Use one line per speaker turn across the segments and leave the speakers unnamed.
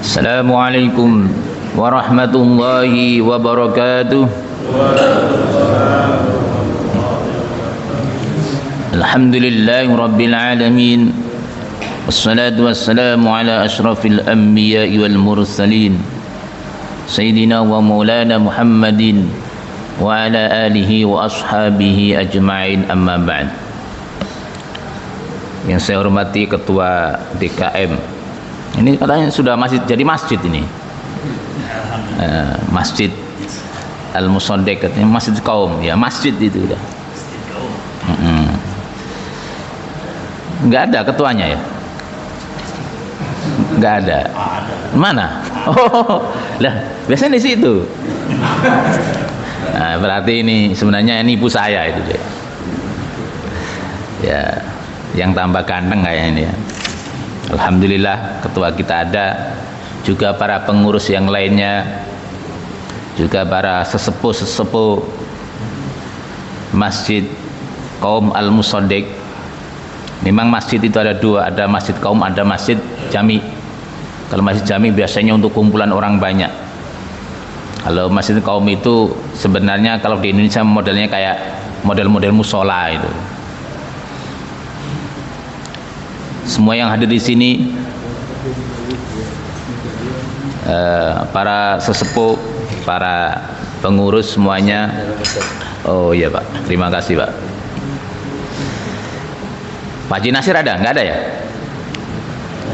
Assalamualaikum warahmatullahi wabarakatuh. Alhamdulillahi rabbil alamin. Wassalatu wassalamu ala ashrafil anbiya'i wal mursalin Sayyidina wa maulana Muhammadin wa ala alihi wa ashabihi ajma'in, amma ba'd. Yang saya hormati Ketua DKM, ini katanya sudah jadi masjid ini, Masjid Al-Musaddiq, katanya masjid kaum, ya masjid itu udah. Nggak ada ketuanya ya? Nggak ada. Mana? Oh, lah biasanya di situ. Nah, berarti ini sebenarnya ini ibu saya itu deh. Ya, yang tambah ganteng kayak ini ya. Alhamdulillah ketua kita ada, juga para pengurus yang lainnya, juga para sesepuh Masjid Kaum Al-Musaddiq. Memang masjid itu ada dua, ada masjid kaum, ada masjid jami. Kalau masjid jami biasanya untuk kumpulan orang banyak. Kalau masjid kaum itu sebenarnya kalau di Indonesia modelnya kayak model-model musola itu. Semua yang hadir di sini, para sesepuh, para pengurus semuanya. Oh iya Pak, terima kasih Pak. Pak Haji Nasir ada? Nggak ada ya?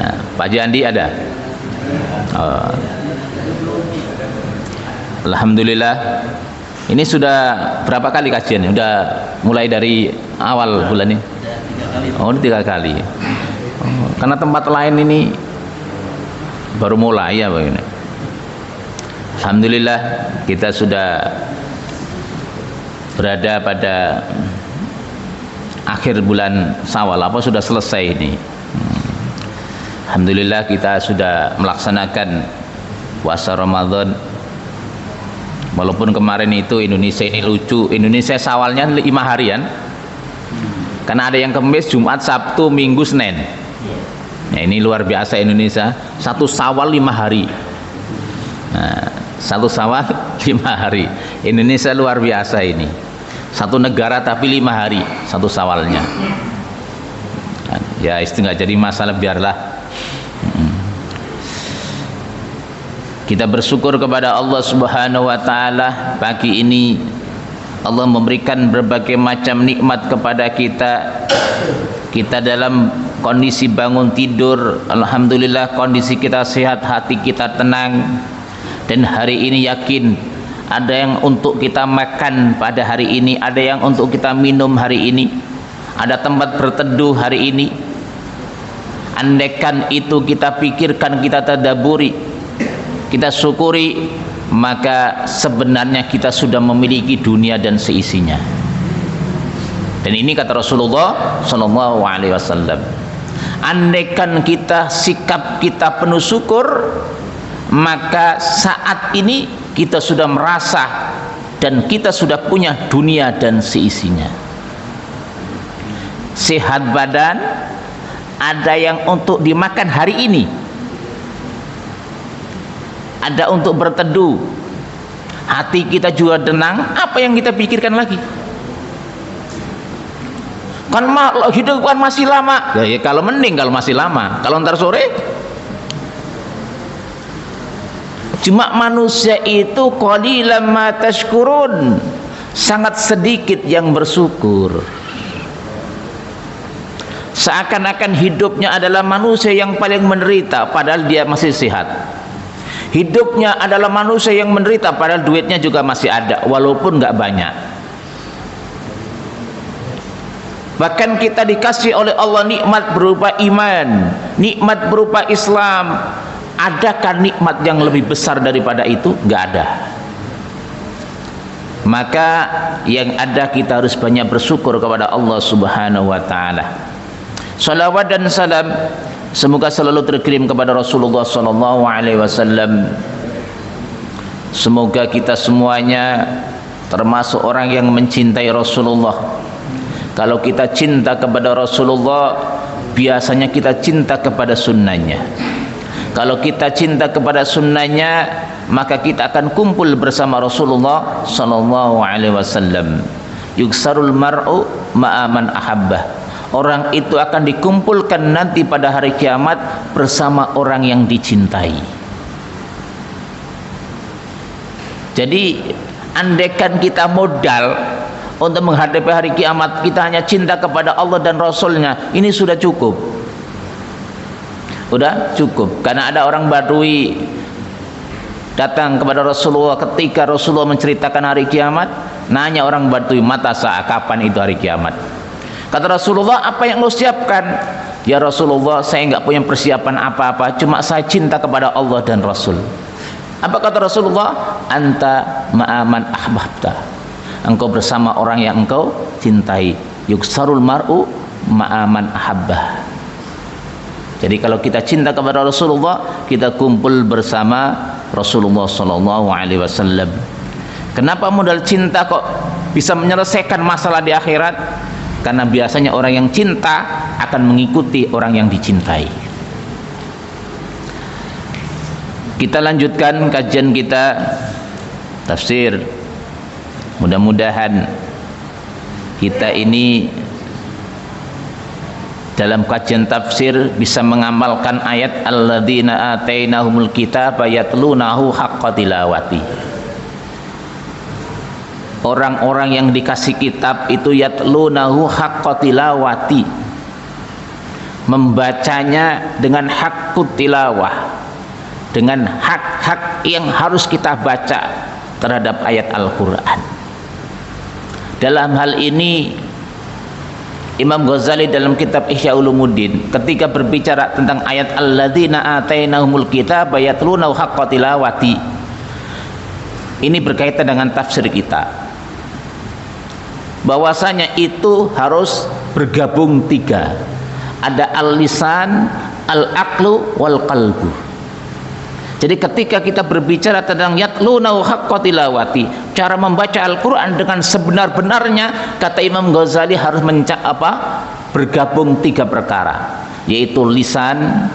Nah, Pak Haji Andi ada? Oh. Alhamdulillah. Ini sudah berapa kali kajian? Sudah mulai dari awal bulan ini? Oh, 3 kali. Oh, karena tempat lain ini baru mulai ya begini. Alhamdulillah kita sudah berada pada akhir bulan Syawal, apa sudah selesai ini. Alhamdulillah kita sudah melaksanakan puasa Ramadan. Walaupun kemarin itu Indonesia ini lucu, Indonesia Syawalnya 5 harian. Karena ada yang Kamis, Jumat, Sabtu, Minggu, Senin. Nah, ini luar biasa Indonesia. 1 Syawal 5 hari. Nah, 1 Syawal 5 hari. Indonesia luar biasa ini. 1 negara tapi 5 hari 1 Syawalnya. Ya itu nggak jadi masalah, biarlah. Kita bersyukur kepada Allah Subhanahu wa taala, pagi ini Allah memberikan berbagai macam nikmat kepada kita. Kita dalam kondisi bangun tidur, alhamdulillah kondisi kita sehat, hati kita tenang. Dan hari ini yakin ada yang untuk kita makan pada hari ini, ada yang untuk kita minum hari ini, ada tempat berteduh hari ini. Andaikan itu kita pikirkan, kita tadabburi, kita syukuri, maka sebenarnya kita sudah memiliki dunia dan seisinya. Dan ini kata Rasulullah Sallallahu Alaihi Wasallam, andaikan kita sikap kita penuh syukur, maka saat ini kita sudah merasa dan kita sudah punya dunia dan seisinya. Sehat badan, ada yang untuk dimakan hari ini, ada untuk berteduh, hati kita juga tenang. Apa yang kita pikirkan lagi? Kan hidup kan masih lama. Ya, kalau mending kalau masih lama. Kalau ntar sore, cuma manusia itu qalilan ma tashkurun, sangat sedikit yang bersyukur. Seakan-akan hidupnya adalah manusia yang paling menderita padahal dia masih sehat. Hidupnya adalah manusia yang menderita padahal duitnya juga masih ada walaupun nggak banyak. Bahkan kita dikasih oleh Allah nikmat berupa iman, nikmat berupa Islam. Adakah nikmat yang lebih besar daripada itu? Nggak ada. Maka yang ada kita harus banyak bersyukur kepada Allah Subhanahu wa taala. Salawat dan salam semoga selalu terkirim kepada Rasulullah Sallallahu Alaihi Wasallam. Semoga kita semuanya termasuk orang yang mencintai Rasulullah. Kalau kita cinta kepada Rasulullah, biasanya kita cinta kepada sunnahnya. Kalau kita cinta kepada sunnahnya, maka kita akan kumpul bersama Rasulullah sallallahu alaihi wasallam. Yuksarul mar'u ma'a man ahabbah. Orang itu akan dikumpulkan nanti pada hari kiamat bersama orang yang dicintai. Jadi andaikan kita modal untuk menghadapi hari kiamat, kita hanya cinta kepada Allah dan Rasulnya, ini sudah cukup. Sudah cukup. Karena ada orang Badui datang kepada Rasulullah ketika Rasulullah menceritakan hari kiamat, nanya orang Badui, mata sa'a, kapan itu hari kiamat? Kata Rasulullah, apa yang lo siapkan? Ya Rasulullah, saya enggak punya persiapan apa-apa, cuma saya cinta kepada Allah dan Rasul. Apa kata Rasulullah? Anta ma'aman ahbabta. Engkau bersama orang yang engkau cintai. Yuksarul mar'u ma'aman ahabbah. Jadi kalau kita cinta kepada Rasulullah, kita kumpul bersama Rasulullah sallallahu alaihi wasallam. Kenapa modal cinta kok bisa menyelesaikan masalah di akhirat? Karena biasanya orang yang cinta akan mengikuti orang yang dicintai. Kita lanjutkan kajian kita tafsir. Mudah-mudahan kita ini dalam kajian tafsir bisa mengamalkan ayat alladzina atainahumul kitaba yatlunahu haqqa tilawati. Orang-orang yang dikasih kitab itu yatlunahu haqqa tilawati, membacanya dengan haqqut tilawah, dengan hak-hak yang harus kita baca terhadap ayat Al-Quran. Dalam hal ini Imam Ghazali dalam kitab Ihya Ulumuddin ketika berbicara tentang ayat alladzina atainahumul kitaba yatlunahu haqqa tilawati, ini berkaitan dengan tafsir kita, bahwasanya itu harus bergabung tiga, ada al-lisan, al-aqlu, wal qalbu. Jadi ketika kita berbicara tentang yatlunahu haqqa tilawati, cara membaca Al-Quran dengan sebenar-benarnya, kata Imam Ghazali harus bergabung tiga perkara, yaitu lisan,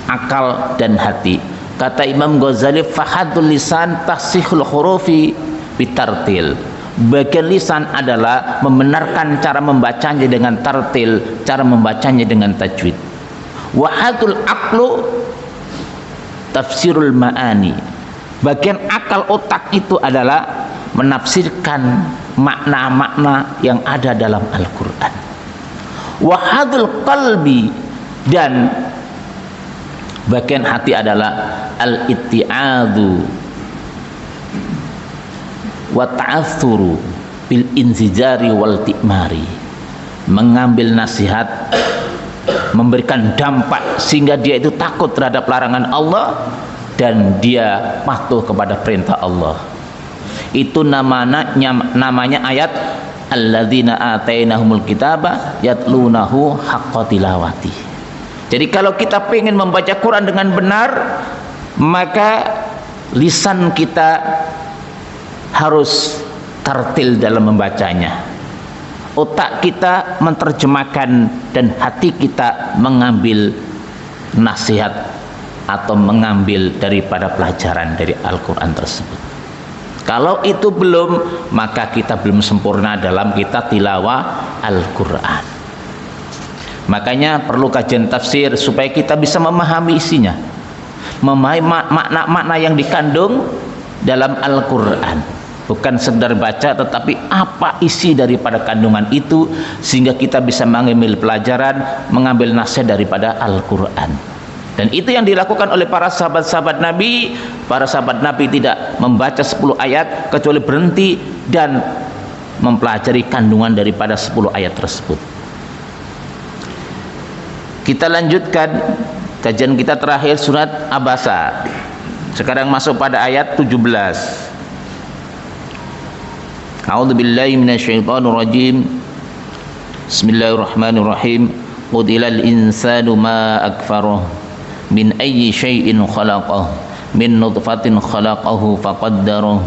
akal, dan hati. Kata Imam Ghazali, fahadul lisan tasihul hurufi bitartil. Bagian lisan adalah membenarkan cara membacanya dengan tartil, cara membacanya dengan tajwid. Wahadul aqlu tafsirul ma'ani. Bagian akal otak itu adalah menafsirkan makna-makna yang ada dalam Al-Quran. Wahadul qalbi, dan bagian hati adalah al-itti'adu wa ta'athuru bil inzijari wal ti'mari, mengambil nasihat, memberikan dampak sehingga dia itu takut terhadap larangan Allah dan dia patuh kepada perintah Allah. Itu namanya ayat alladzina atainahumul kitaba yatlunahu haqqa tilawati. Jadi kalau kita ingin membaca Quran dengan benar, maka lisan kita harus tartil dalam membacanya, otak kita menerjemahkan, dan hati kita mengambil nasihat atau mengambil daripada pelajaran dari Al-Quran tersebut. Kalau itu belum, maka kita belum sempurna dalam kita tilawah Al-Quran. Makanya perlu kajian tafsir supaya kita bisa memahami isinya, memahami makna-makna yang dikandung dalam Al-Quran. Bukan sekedar baca, tetapi apa isi daripada kandungan itu, sehingga kita bisa mengambil pelajaran, mengambil nasihat daripada Al-Quran. Dan itu yang dilakukan oleh para sahabat-sahabat Nabi. Para sahabat Nabi tidak membaca 10 ayat kecuali berhenti dan mempelajari kandungan daripada 10 ayat tersebut. Kita lanjutkan kajian kita terakhir surat Abasa. Sekarang masuk pada ayat 17. A'udzu billahi minasyaitonir rajim. Bismillahirrahmanirrahim. Qudilal insanu ma akfaruh min ayyi syai'in khalaqah min nutfatin khalaqahu faqaddarahu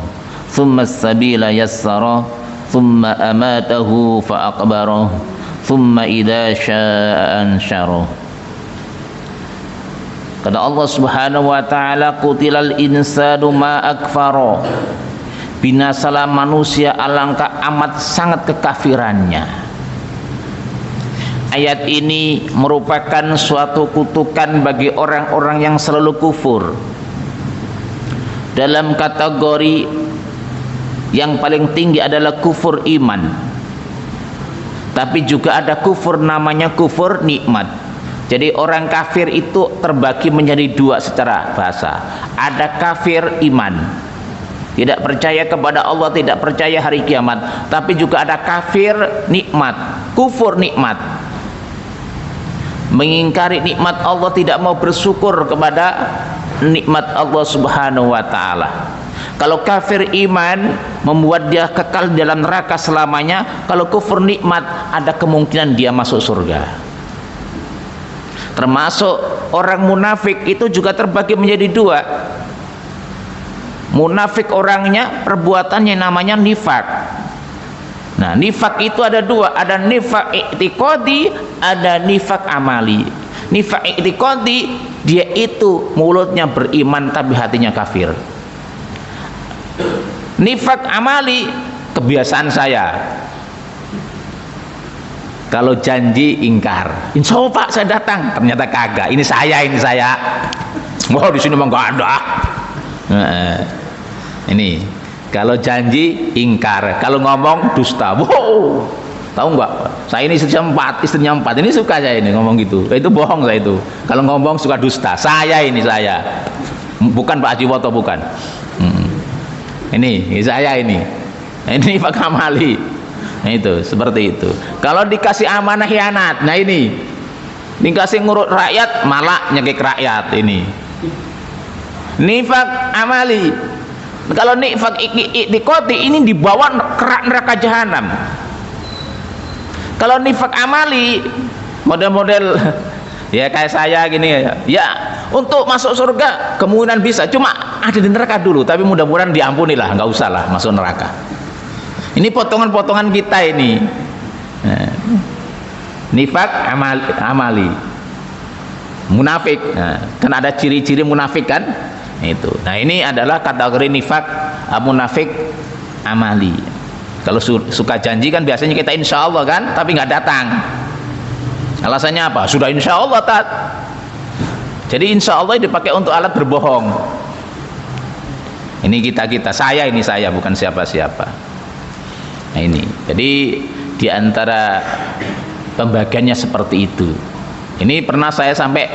thumma as-sabila yassara thumma amatahu fa'aqbarahu thumma idza syaa'a ansyarahu. Kata Allah Subhanahu wa taala, qutilal insanu ma akfaro. Binasalah manusia alangkah amat sangat kekafirannya. Ayat ini merupakan suatu kutukan bagi orang-orang yang selalu kufur. Dalam kategori yang paling tinggi adalah kufur iman. Tapi juga ada kufur namanya kufur nikmat. Jadi orang kafir itu terbagi menjadi dua secara bahasa. Ada kafir iman, tidak percaya kepada Allah, tidak percaya hari kiamat. Tapi juga ada kafir nikmat, kufur nikmat, mengingkari nikmat Allah, tidak mau bersyukur kepada nikmat Allah Subhanahu wa taala. Kalau kafir iman membuat dia kekal dalam neraka selamanya. Kalau kufur nikmat ada kemungkinan dia masuk surga. Termasuk orang munafik itu juga terbagi menjadi dua. Munafik orangnya, perbuatannya namanya nifak. Nah, nifak itu ada dua, ada nifak i'tiqadi, ada nifak amali. Nifak i'tiqadi, dia itu mulutnya beriman tapi hatinya kafir. Nifak amali, kebiasaan saya, kalau janji ingkar. Insya Allah Pak saya datang, ternyata kagak. Ini saya. Wah, di sini mah nggak ada. Ini kalau janji ingkar, kalau ngomong dusta. Wow, tahu nggak? Saya ini istrinya 4. Ini suka saya ini ngomong gitu. Itu bohong saya itu. Kalau ngomong suka dusta. Saya. Bukan Pak Haji Woto, bukan. Ini saya ini. Ini Pak Kamali. Nah, itu seperti itu. Kalau dikasih amanah khianat. Nah, ini dikasih ngurut rakyat malah nyekik rakyat. Ini nifak amali. Kalau nifak i'tiqadi ini dibawa ke neraka jahanam. Kalau nifak amali model-model ya kayak saya gini ya, untuk masuk surga kemungkinan bisa, cuma ada di neraka dulu, tapi mudah-mudahan diampuni lah, nggak usah lah masuk neraka. Ini potongan-potongan kita ini. Nah, nifak amali, munafik. Nah, kan ada ciri-ciri munafik kan? Itu. Nah, ini adalah kategori nifak munafik amali. Kalau suka janji kan biasanya kita insya Allah kan, tapi nggak datang. Alasannya apa? Sudah insya Allah tat. Jadi insya Allah dipakai untuk alat berbohong. Ini kita, saya bukan siapa-siapa. Nah, ini. Jadi diantara pembagiannya seperti itu. Ini pernah saya sampai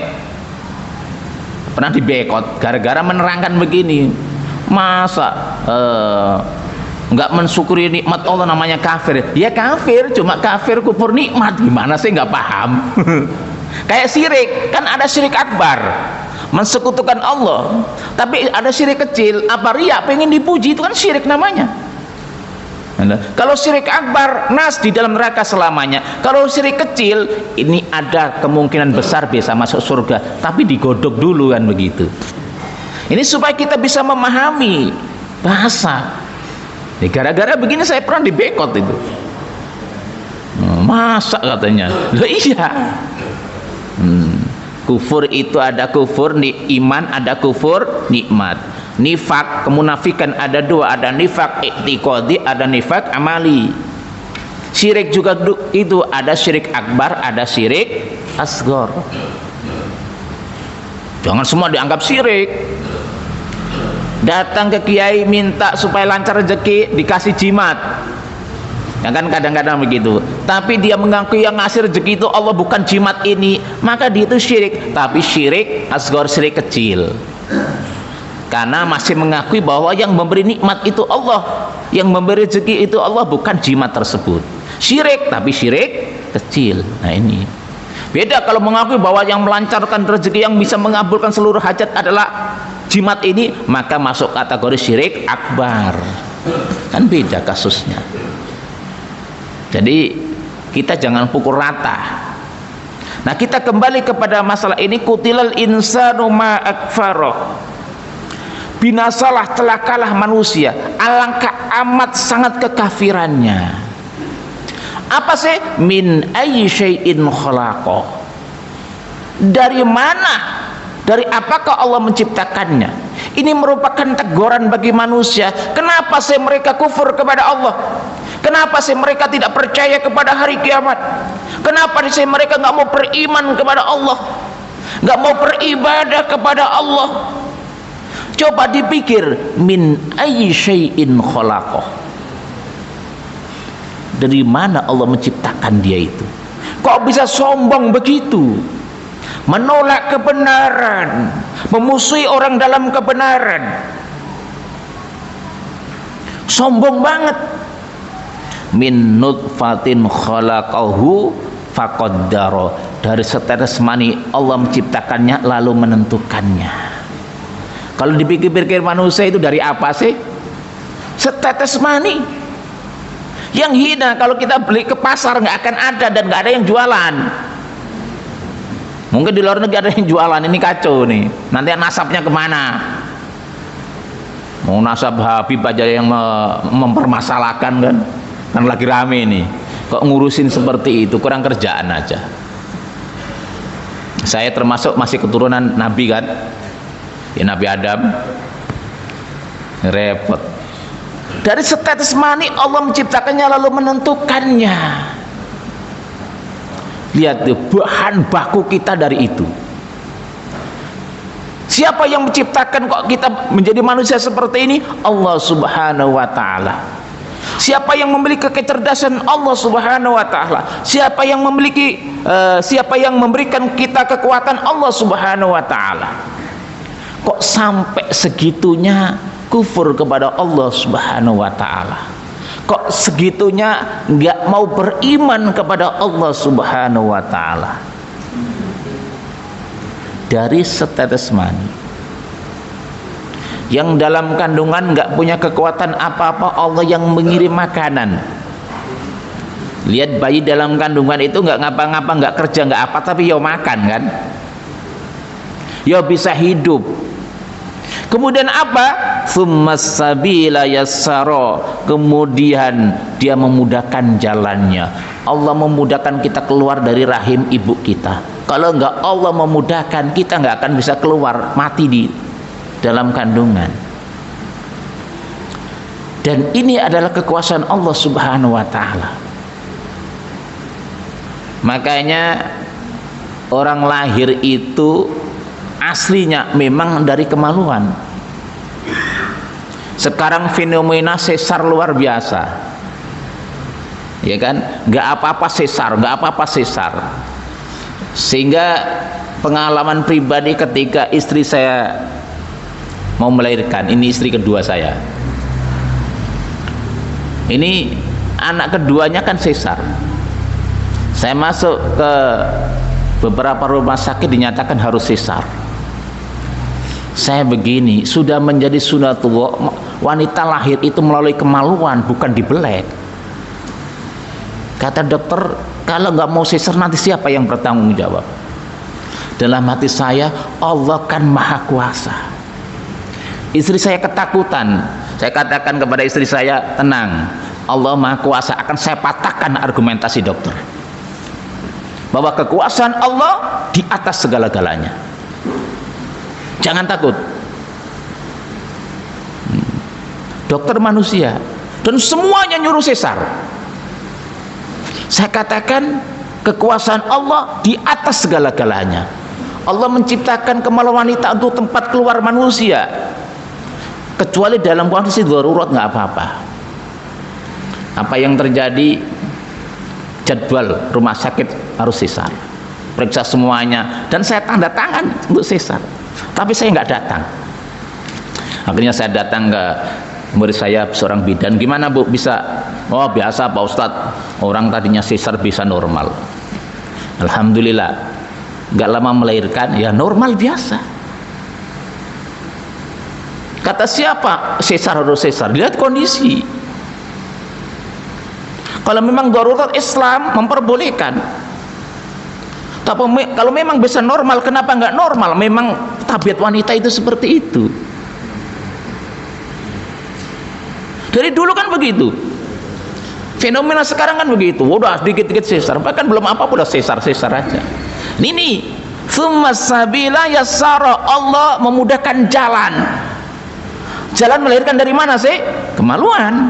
pernah dibekot gara-gara menerangkan begini. Masa nggak mensyukuri nikmat Allah namanya kafir? Ya kafir, cuma kafir kufur nikmat. Gimana sih, nggak paham? Kayak syirik, kan ada syirik akbar, mensekutukan Allah. Tapi ada syirik kecil, apa riya, pengen dipuji, itu kan syirik namanya. Kalau syirik akbar, nas di dalam neraka selamanya. Kalau syirik kecil, ini ada kemungkinan besar bisa masuk surga, tapi digodok dulu kan begitu. Ini supaya kita bisa memahami bahasa. Gara-gara begini saya pernah dibekot itu. Masa katanya? Loh iya. Kufur itu ada kufur iman, ada kufur nikmat. Nifak, kemunafikan ada dua, ada nifak i'tiqadi, ada nifak amali. Syirik juga itu ada syirik akbar, ada syirik asghar. Jangan semua dianggap syirik. Datang ke kiai minta supaya lancar rezeki, dikasih jimat. Ya kan kadang-kadang begitu. Tapi dia mengaku yang ngasih rezeki itu Allah, bukan jimat ini, maka dia itu syirik. Tapi syirik asghar, syirik kecil. Karena masih mengakui bahwa yang memberi nikmat itu Allah, yang memberi rezeki itu Allah, bukan jimat tersebut. Syirik, tapi syirik kecil. Nah, ini beda kalau mengakui bahwa yang melancarkan rezeki, yang bisa mengabulkan seluruh hajat adalah jimat ini, maka masuk kategori syirik akbar. Kan beda kasusnya. Jadi kita jangan pukul rata. Nah, kita kembali kepada masalah ini. Kutilal insanu ma akfaroh. Binasalah, celakalah manusia, alangkah amat sangat kekafirannya. Apa sih? Min ayyi syai'in khalaqah. Dari Dari apakah Allah menciptakannya? Ini merupakan teguran bagi manusia. Kenapa sih mereka kufur kepada Allah? Kenapa sih mereka tidak percaya kepada hari kiamat? Kenapa sih mereka nggak mau beriman kepada Allah, nggak mau beribadah kepada Allah? Coba dipikir, min ayyi syai'in khalaqah. Dari mana Allah menciptakan dia itu? Kok bisa sombong begitu? Menolak kebenaran, memusuhi orang dalam kebenaran. Sombong banget. Min nutfatin khalaqahu faqaddara. Dari setetes mani Allah menciptakannya lalu menentukannya. Kalau dipikir-pikir manusia itu dari apa sih? Setetes mani. Yang hina kalau kita beli ke pasar nggak akan ada dan nggak ada yang jualan. Mungkin di luar negeri ada yang jualan, ini kacau nih. Nanti nasabnya kemana? Mau nasab Habib aja yang mempermasalahkan kan? Kan lagi rame nih. Kok ngurusin seperti itu, kurang kerjaan aja. Saya termasuk masih keturunan Nabi kan? Ya Nabi Adam. Repot. Dari setetes mani Allah menciptakannya lalu menentukannya. Lihat tuh, bahan baku kita dari itu. Siapa yang menciptakan kok kita menjadi manusia seperti ini? Allah Subhanahu wa taala. Siapa yang memiliki kecerdasan? Allah Subhanahu wa taala. Siapa yang memberikan kita kekuatan? Allah Subhanahu wa taala. Kok sampai segitunya kufur kepada Allah Subhanahu wa taala? Kok segitunya nggak mau beriman kepada Allah Subhanahu wa taala? Dari setetes mani yang dalam kandungan nggak punya kekuatan apa-apa, Allah yang mengirim makanan. Lihat bayi dalam kandungan itu nggak ngapa-ngapa, nggak kerja, nggak apa, tapi ya makan kan, ya bisa hidup. Kemudian apa? Tsummas sabila yassara. Kemudian dia memudahkan jalannya. Allah memudahkan kita keluar dari rahim ibu kita. Kalau enggak Allah memudahkan, kita enggak akan bisa keluar, mati di dalam kandungan. Dan ini adalah kekuasaan Allah Subhanahu wa taala. Makanya orang lahir itu aslinya memang dari kemaluan. Sekarang fenomena sesar luar biasa, ya kan? Nggak apa-apa sesar, nggak apa-apa sesar. Sehingga pengalaman pribadi ketika istri saya mau melahirkan, ini istri kedua saya, ini anak keduanya kan sesar. Saya masuk ke beberapa rumah sakit dinyatakan harus sesar. Saya begini, sudah menjadi sunatullah, wanita lahir itu melalui kemaluan, bukan dibelek. Kata dokter, kalau nggak mau sesar nanti siapa yang bertanggung jawab? Dalam hati saya, Allah kan maha kuasa. Istri saya ketakutan. Saya katakan kepada istri saya, tenang, Allah maha kuasa, akan saya patahkan argumentasi dokter bahwa kekuasaan Allah di atas segala-galanya. Jangan takut. Dokter manusia dan semuanya nyuruh sesar. Saya katakan kekuasaan Allah di atas segala-galanya. Allah menciptakan kemaluan wanita untuk tempat keluar manusia, kecuali dalam kondisi darurat nggak apa-apa. Apa yang terjadi? Jadwal rumah sakit harus sesar, periksa semuanya, dan saya tanda tangan untuk sesar. Tapi saya nggak datang. Akhirnya saya datang ke murid saya, seorang bidan. Gimana Bu, bisa? Oh biasa Pak Ustadz, orang tadinya sesar bisa normal. Alhamdulillah. Nggak lama melahirkan, ya normal biasa. Kata siapa sesar harus sesar? Lihat kondisi. Kalau memang darurat Islam memperbolehkan. Tapi kalau memang bisa normal, kenapa nggak normal? Memang tabiat wanita itu seperti itu. Dari dulu kan begitu. Fenomena sekarang kan begitu. Udah sedikit-sedikit sesar, bahkan belum apa-apa udah sesar aja. Ini Tsummas sabila yassara, Allah memudahkan jalan. Jalan melahirkan dari mana sih? Kemaluan.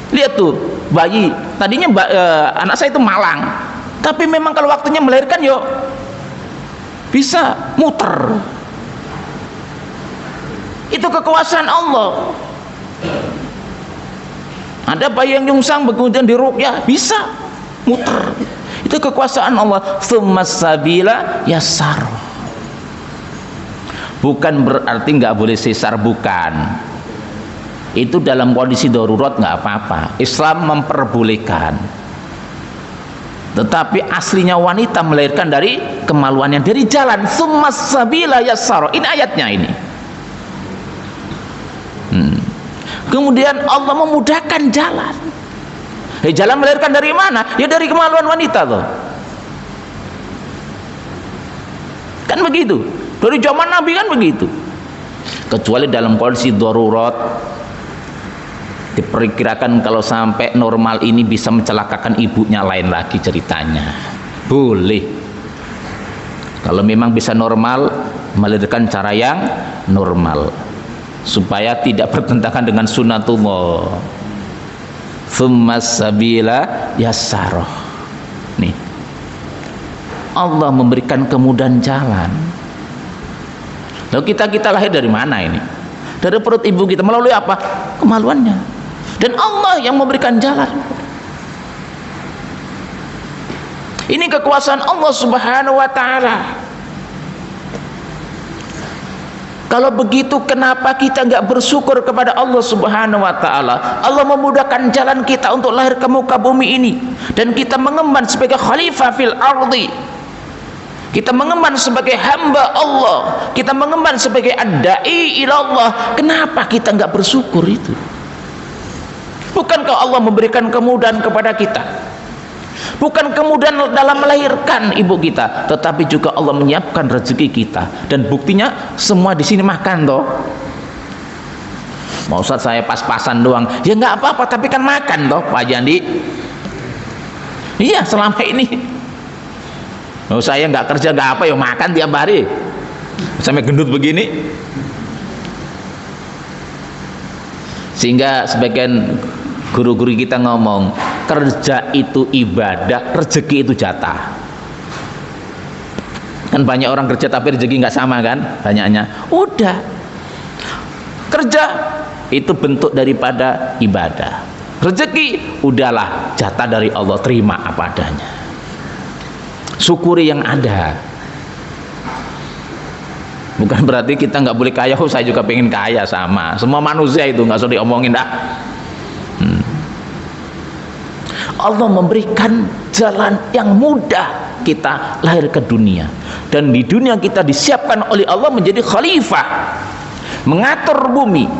Lihat tuh, bayi tadinya anak saya itu malang, tapi memang kalau waktunya melahirkan yo bisa muter. Itu kekuasaan Allah. Ada bayi yang nyungsang kemudian diruqyah bisa muter. Itu kekuasaan Allah. Tsummas sabila yassara. Bukan berarti nggak boleh sesar, bukan. Itu dalam kondisi darurat nggak apa-apa. Islam memperbolehkan. Tetapi aslinya wanita melahirkan dari kemaluannya, dari jalan. Tsummas sabila yassara. Ini ayatnya ini. Kemudian Allah memudahkan jalan. Jalan melahirkan dari mana? Ya dari kemaluan wanita tuh. Kan begitu. Dari zaman Nabi kan begitu. Kecuali dalam kondisi darurat, diperkirakan kalau sampai normal ini bisa mencelakakan ibunya, lain lagi ceritanya. Boleh. Kalau memang bisa normal, melahirkan cara yang normal, supaya tidak bertentangan dengan sunnatullah. Tsummas sabila yassara. Nih, Allah memberikan kemudahan jalan. Lalu kita lahir dari mana ini? Dari perut ibu kita. Melalui apa? Kemaluannya. Dan Allah yang memberikan jalan. Ini kekuasaan Allah Subhanahu wa ta'ala. Kalau begitu, kenapa kita nggak bersyukur kepada Allah Subhanahu wa ta'ala? Allah memudahkan jalan kita untuk lahir ke muka bumi ini, dan kita mengemban sebagai khalifah fil ardi. Kita mengemban sebagai hamba Allah, kita mengemban sebagai ad-da'i ilallah. Kenapa kita nggak bersyukur itu? Bukankah Allah memberikan kemudahan kepada kita? Bukan kemudahan dalam melahirkan ibu kita, tetapi juga Allah menyiapkan rezeki kita. Dan buktinya semua di sini makan toh. Mau Ustaz saya pas-pasan doang, ya nggak apa-apa, tapi kan makan toh Pak Jandi. Iya, selama ini mau saya nggak kerja nggak apa, ya makan tiap hari sampai gendut begini. Sehingga sebagian guru-guru kita ngomong, kerja itu ibadah, rezeki itu jatah. Kan banyak orang kerja tapi rezeki nggak sama kan, banyaknya. Udah, kerja itu bentuk daripada ibadah. Rezeki udahlah jatah dari Allah, terima apa adanya. Syukuri yang ada. Bukan berarti kita nggak boleh kaya. Oh, saya juga pengen kaya, sama. Semua manusia itu nggak usah diomongin dah. Allah memberikan jalan yang mudah kita lahir ke dunia, dan di dunia kita disiapkan oleh Allah menjadi khalifah, mengatur bumi.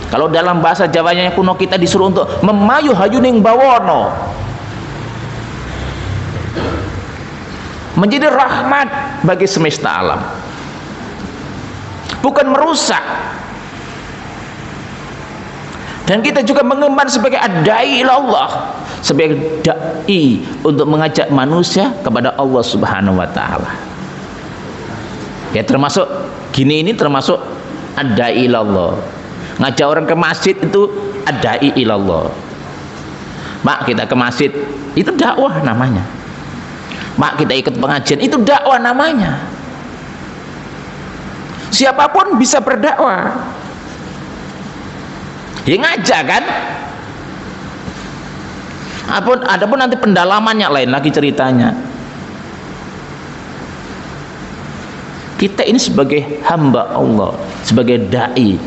Kalau dalam bahasa Jawanya kuno kita disuruh untuk memayu hayuning bawono, menjadi rahmat bagi semesta alam, bukan merusak. Dan kita juga mengemban sebagai ad-da'i ilallah, sebagai da'i untuk mengajak manusia kepada Allah Subhanahu wa ta'ala. Ya, termasuk gini, ini termasuk ad-da'i ilallah. Ngajak orang ke masjid itu ad-da'i ilallah. Mak, kita ke masjid, itu dakwah namanya. Mak, kita ikut pengajian, itu dakwah namanya. Siapapun bisa berdakwah. Ya ngajak kan. Adapun nanti pendalamannya lain lagi ceritanya. Kita ini sebagai hamba Allah, sebagai dai,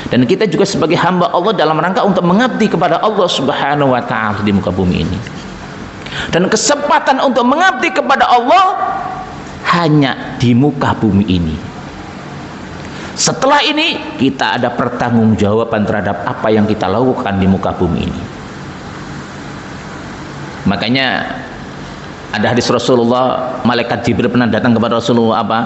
dan kita juga sebagai hamba Allah dalam rangka untuk mengabdi kepada Allah Subhanahu wa ta'ala di muka bumi ini. Dan kesempatan untuk mengabdi kepada Allah hanya di muka bumi ini. Setelah ini kita ada pertanggungjawaban terhadap apa yang kita lakukan di muka bumi ini. Makanya ada hadis Rasulullah, malaikat Jibril pernah datang kepada Rasulullah, apa?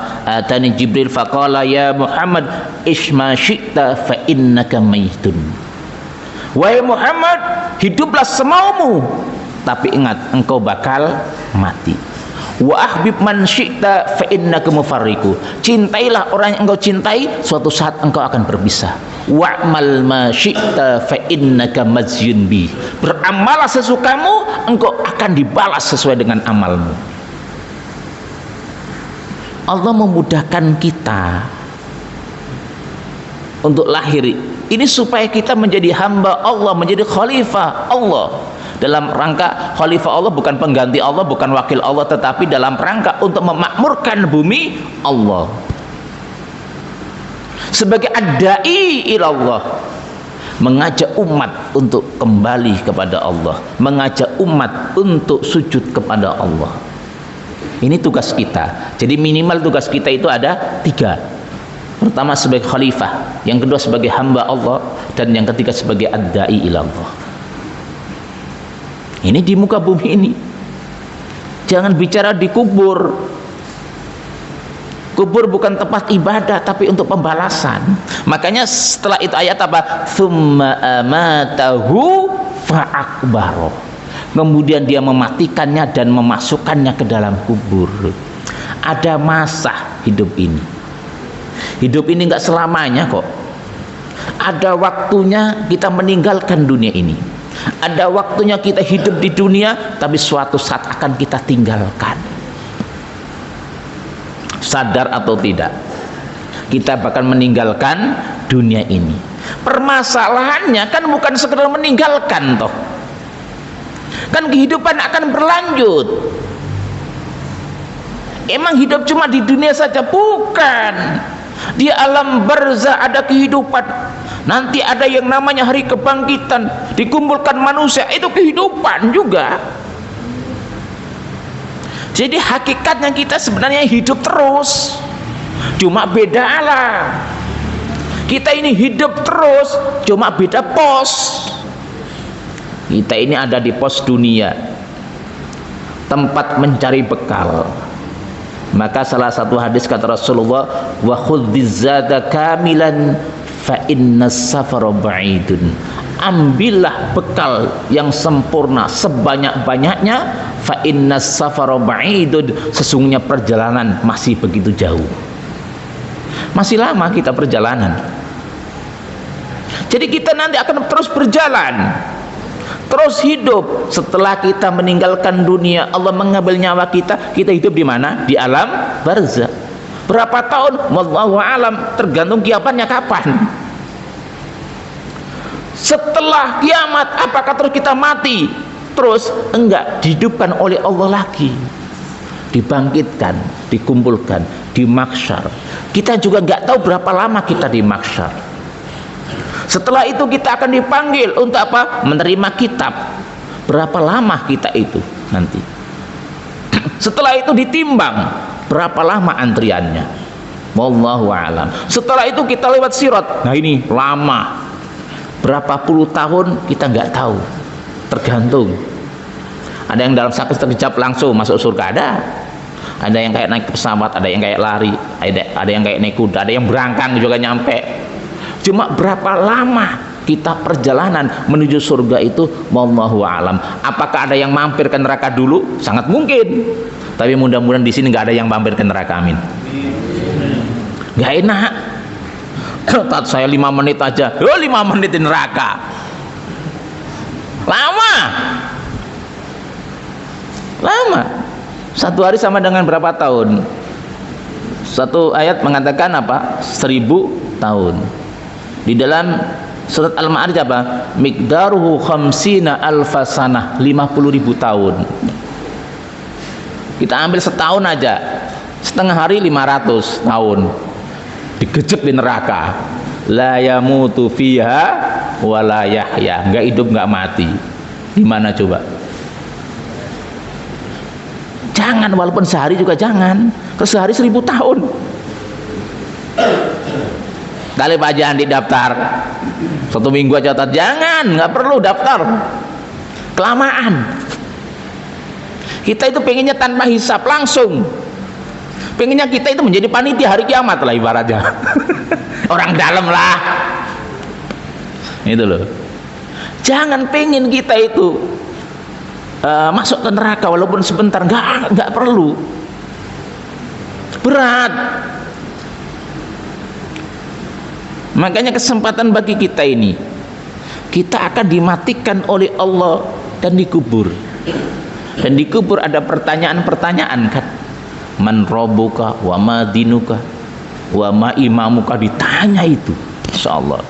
Atani Jibril faqala ya Muhammad isma syi'ta fa innaka mayitun. Wahai Muhammad, hiduplah semaumu, tapi ingat engkau bakal mati. Wa ahbib man syi'ta fa innaka mufarriqu. Cintailah orang yang engkau cintai, suatu saat engkau akan berpisah. Wa'mal ma syi'ta fa innaka majzun bi. Beramallah sesukamu, engkau akan dibalas sesuai dengan amalmu. Allah memudahkan kita untuk lahir ini supaya kita menjadi hamba Allah, menjadi khalifah Allah. Dalam rangka khalifah Allah bukan pengganti Allah, bukan wakil Allah, tetapi dalam rangka untuk memakmurkan bumi Allah. Sebagai ad-da'i ilallah, mengajak umat untuk kembali kepada Allah, mengajak umat untuk sujud kepada Allah. Ini tugas kita. Jadi minimal tugas kita itu ada 3. Pertama sebagai khalifah, yang kedua sebagai hamba Allah, dan yang ketiga sebagai ad-da'i ilallah. Ini di muka bumi ini. Jangan bicara di kubur. Kubur bukan tempat ibadah, tapi untuk pembalasan. Makanya setelah itu ayat apa? Tsumma amatahu fa'akbaro. Kemudian dia mematikannya dan memasukkannya ke dalam kubur. Ada masa hidup ini. Hidup ini enggak selamanya kok. Ada waktunya kita meninggalkan dunia ini. Ada waktunya kita hidup di dunia, tapi suatu saat akan kita tinggalkan. Sadar atau tidak, kita bakal meninggalkan dunia ini. Permasalahannya kan bukan sekedar meninggalkan toh. Kan kehidupan akan berlanjut. Emang hidup cuma di dunia saja? Bukan. Di alam barzah ada kehidupan. Nanti ada yang namanya hari kebangkitan, dikumpulkan manusia, itu kehidupan juga. Jadi hakikatnya kita sebenarnya hidup terus, cuma beda alam. Kita ini hidup terus, cuma beda pos. Kita ini ada di pos dunia, tempat mencari bekal. Maka salah satu hadis kata Rasulullah, wa khudhiz zada kamilan fa innas safara ba'idun. Ambillah bekal yang sempurna sebanyak-banyaknya, fa innas safara ba'idun. Sesungguhnya perjalanan masih begitu jauh. Masih lama kita perjalanan. Jadi kita nanti akan terus berjalan, terus hidup. Setelah kita meninggalkan dunia, Allah mengambil nyawa kita, kita hidup di mana? Di alam barzah. Berapa tahun? Wallahu alam, tergantung kiamatnya kapan. Setelah kiamat, apakah terus kita mati? Terus enggak, dihidupkan oleh Allah lagi, dibangkitkan, dikumpulkan di mahsyar. Kita juga enggak tahu berapa lama kita di mahsyar. Setelah itu kita akan dipanggil untuk apa? Menerima kitab. Berapa lama kita itu nanti? Setelah itu ditimbang, berapa lama antriannya? Wallahu a'lam. Setelah itu kita lewat sirat. Nah ini lama. Berapa puluh tahun kita nggak tahu. Tergantung. Ada yang dalam sekejap langsung masuk surga, ada yang kayak naik pesawat, ada yang kayak lari, ada yang kayak naik kuda, ada yang berangkang juga nyampe. Cuma berapa lama kita perjalanan menuju surga itu, wallahu alam. Apakah ada yang mampir ke neraka dulu? Sangat mungkin. Tapi mudah-mudahan di sini nggak ada yang mampir ke neraka, amin. Nggak enak. Tat saya 5 menit aja, 5 menit di neraka. Lama. Satu hari sama dengan berapa tahun? Satu ayat mengatakan apa? 1000 tahun. Di dalam surat Al-Ma'arij apa? Miqdaruhu khamsina alfasanah, 50.000 tahun. Kita ambil setahun aja, setengah hari 500 tahun, digejek di neraka. La yamutu fiha wa la yahya, enggak hidup enggak mati. Gimana coba? Jangan, walaupun sehari juga jangan. Terus sehari 1000 tahun. Kali Pak Andi daftar 1 minggu aja, jangan, nggak perlu daftar, kelamaan. Kita itu pengennya tanpa hisap langsung, pengennya kita itu menjadi panitia hari kiamat lah ibaratnya. Orang dalam lah itu loh. Jangan pengen kita itu masuk ke neraka walaupun sebentar, nggak perlu. Berat. Makanya kesempatan bagi kita ini, kita akan dimatikan oleh Allah dan dikubur. Dan dikubur ada pertanyaan-pertanyaan kan. Man rabbuka wa ma dinuka wa ma imamuka, ditanya itu insyaallah.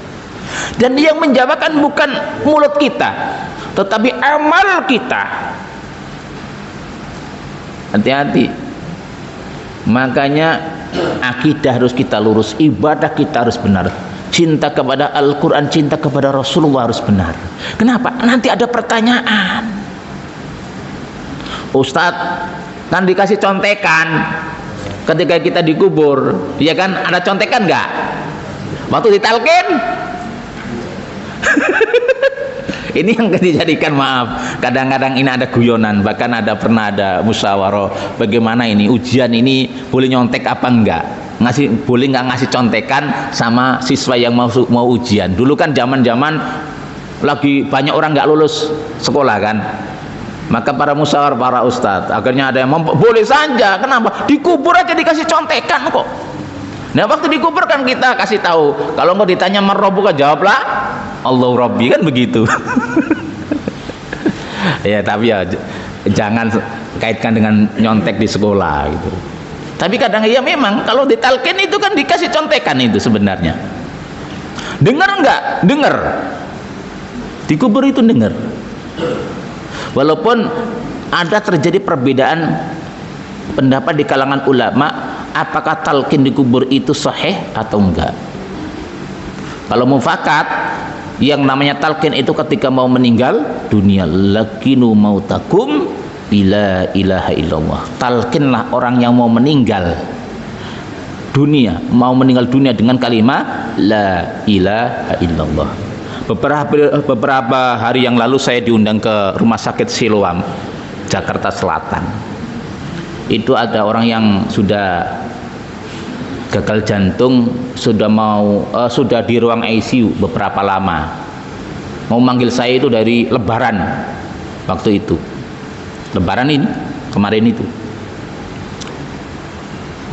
Dan yang menjawabkan bukan mulut kita, tetapi amal kita. Hati-hati. Makanya akidah harus kita lurus, ibadah kita harus benar, cinta kepada Al-Quran, cinta kepada Rasulullah harus benar. Kenapa? Nanti ada pertanyaan. Ustadz kan dikasih contekan ketika kita dikubur, ya kan? Ada contekan nggak? Waktu ditalkin? Ini yang dijadikan, maaf, kadang-kadang ini ada guyonan, bahkan pernah ada musyawarah bagaimana ini ujian ini boleh nyontek apa enggak, boleh nggak ngasih contekan sama siswa yang mau ujian. Dulu kan zaman lagi banyak orang nggak lulus sekolah kan, maka para musyawarah, para ustadz, akhirnya ada yang boleh saja. Kenapa? Dikubur aja dikasih contekan kok. Nah waktu dikubur kan kita kasih tahu, kalau nggak ditanya marrobuka, jawablah Allah Rabbi, kan begitu. Ya tapi ya jangan kaitkan dengan nyontek di sekolah gitu. Tapi kadang ya memang kalau ditalkin itu kan dikasih contekan itu sebenarnya. Dengar nggak? Dengar. Dikubur itu dengar. Walaupun ada terjadi perbedaan pendapat di kalangan ulama, apakah talqin dikubur itu sahih atau enggak. Kalau mufakat, yang namanya talqin itu ketika mau meninggal dunia, lakinu mautakum bila ilaha illallah. Talqinlah orang yang mau meninggal dunia, mau meninggal dunia dengan kalimat la ilaha illallah. Beberapa hari yang lalu saya diundang ke Rumah Sakit Siloam, Jakarta Selatan. Itu ada orang yang sudah gagal jantung, sudah di ruang ICU beberapa lama. Mau manggil saya itu dari Lebaran waktu itu. Lebaran ini kemarin itu.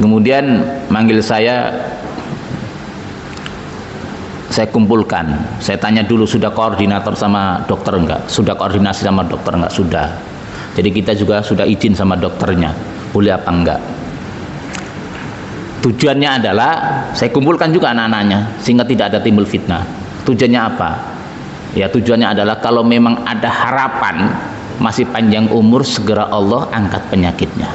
Kemudian manggil saya kumpulkan, saya tanya dulu sudah koordinator sama dokter enggak, sudah koordinasi sama dokter enggak, sudah. Jadi kita juga sudah izin sama dokternya, boleh apa enggak. Tujuannya adalah saya kumpulkan juga anak-anaknya sehingga tidak ada timbul fitnah. Tujuannya apa? Ya tujuannya adalah kalau memang ada harapan masih panjang umur, segera Allah angkat penyakitnya.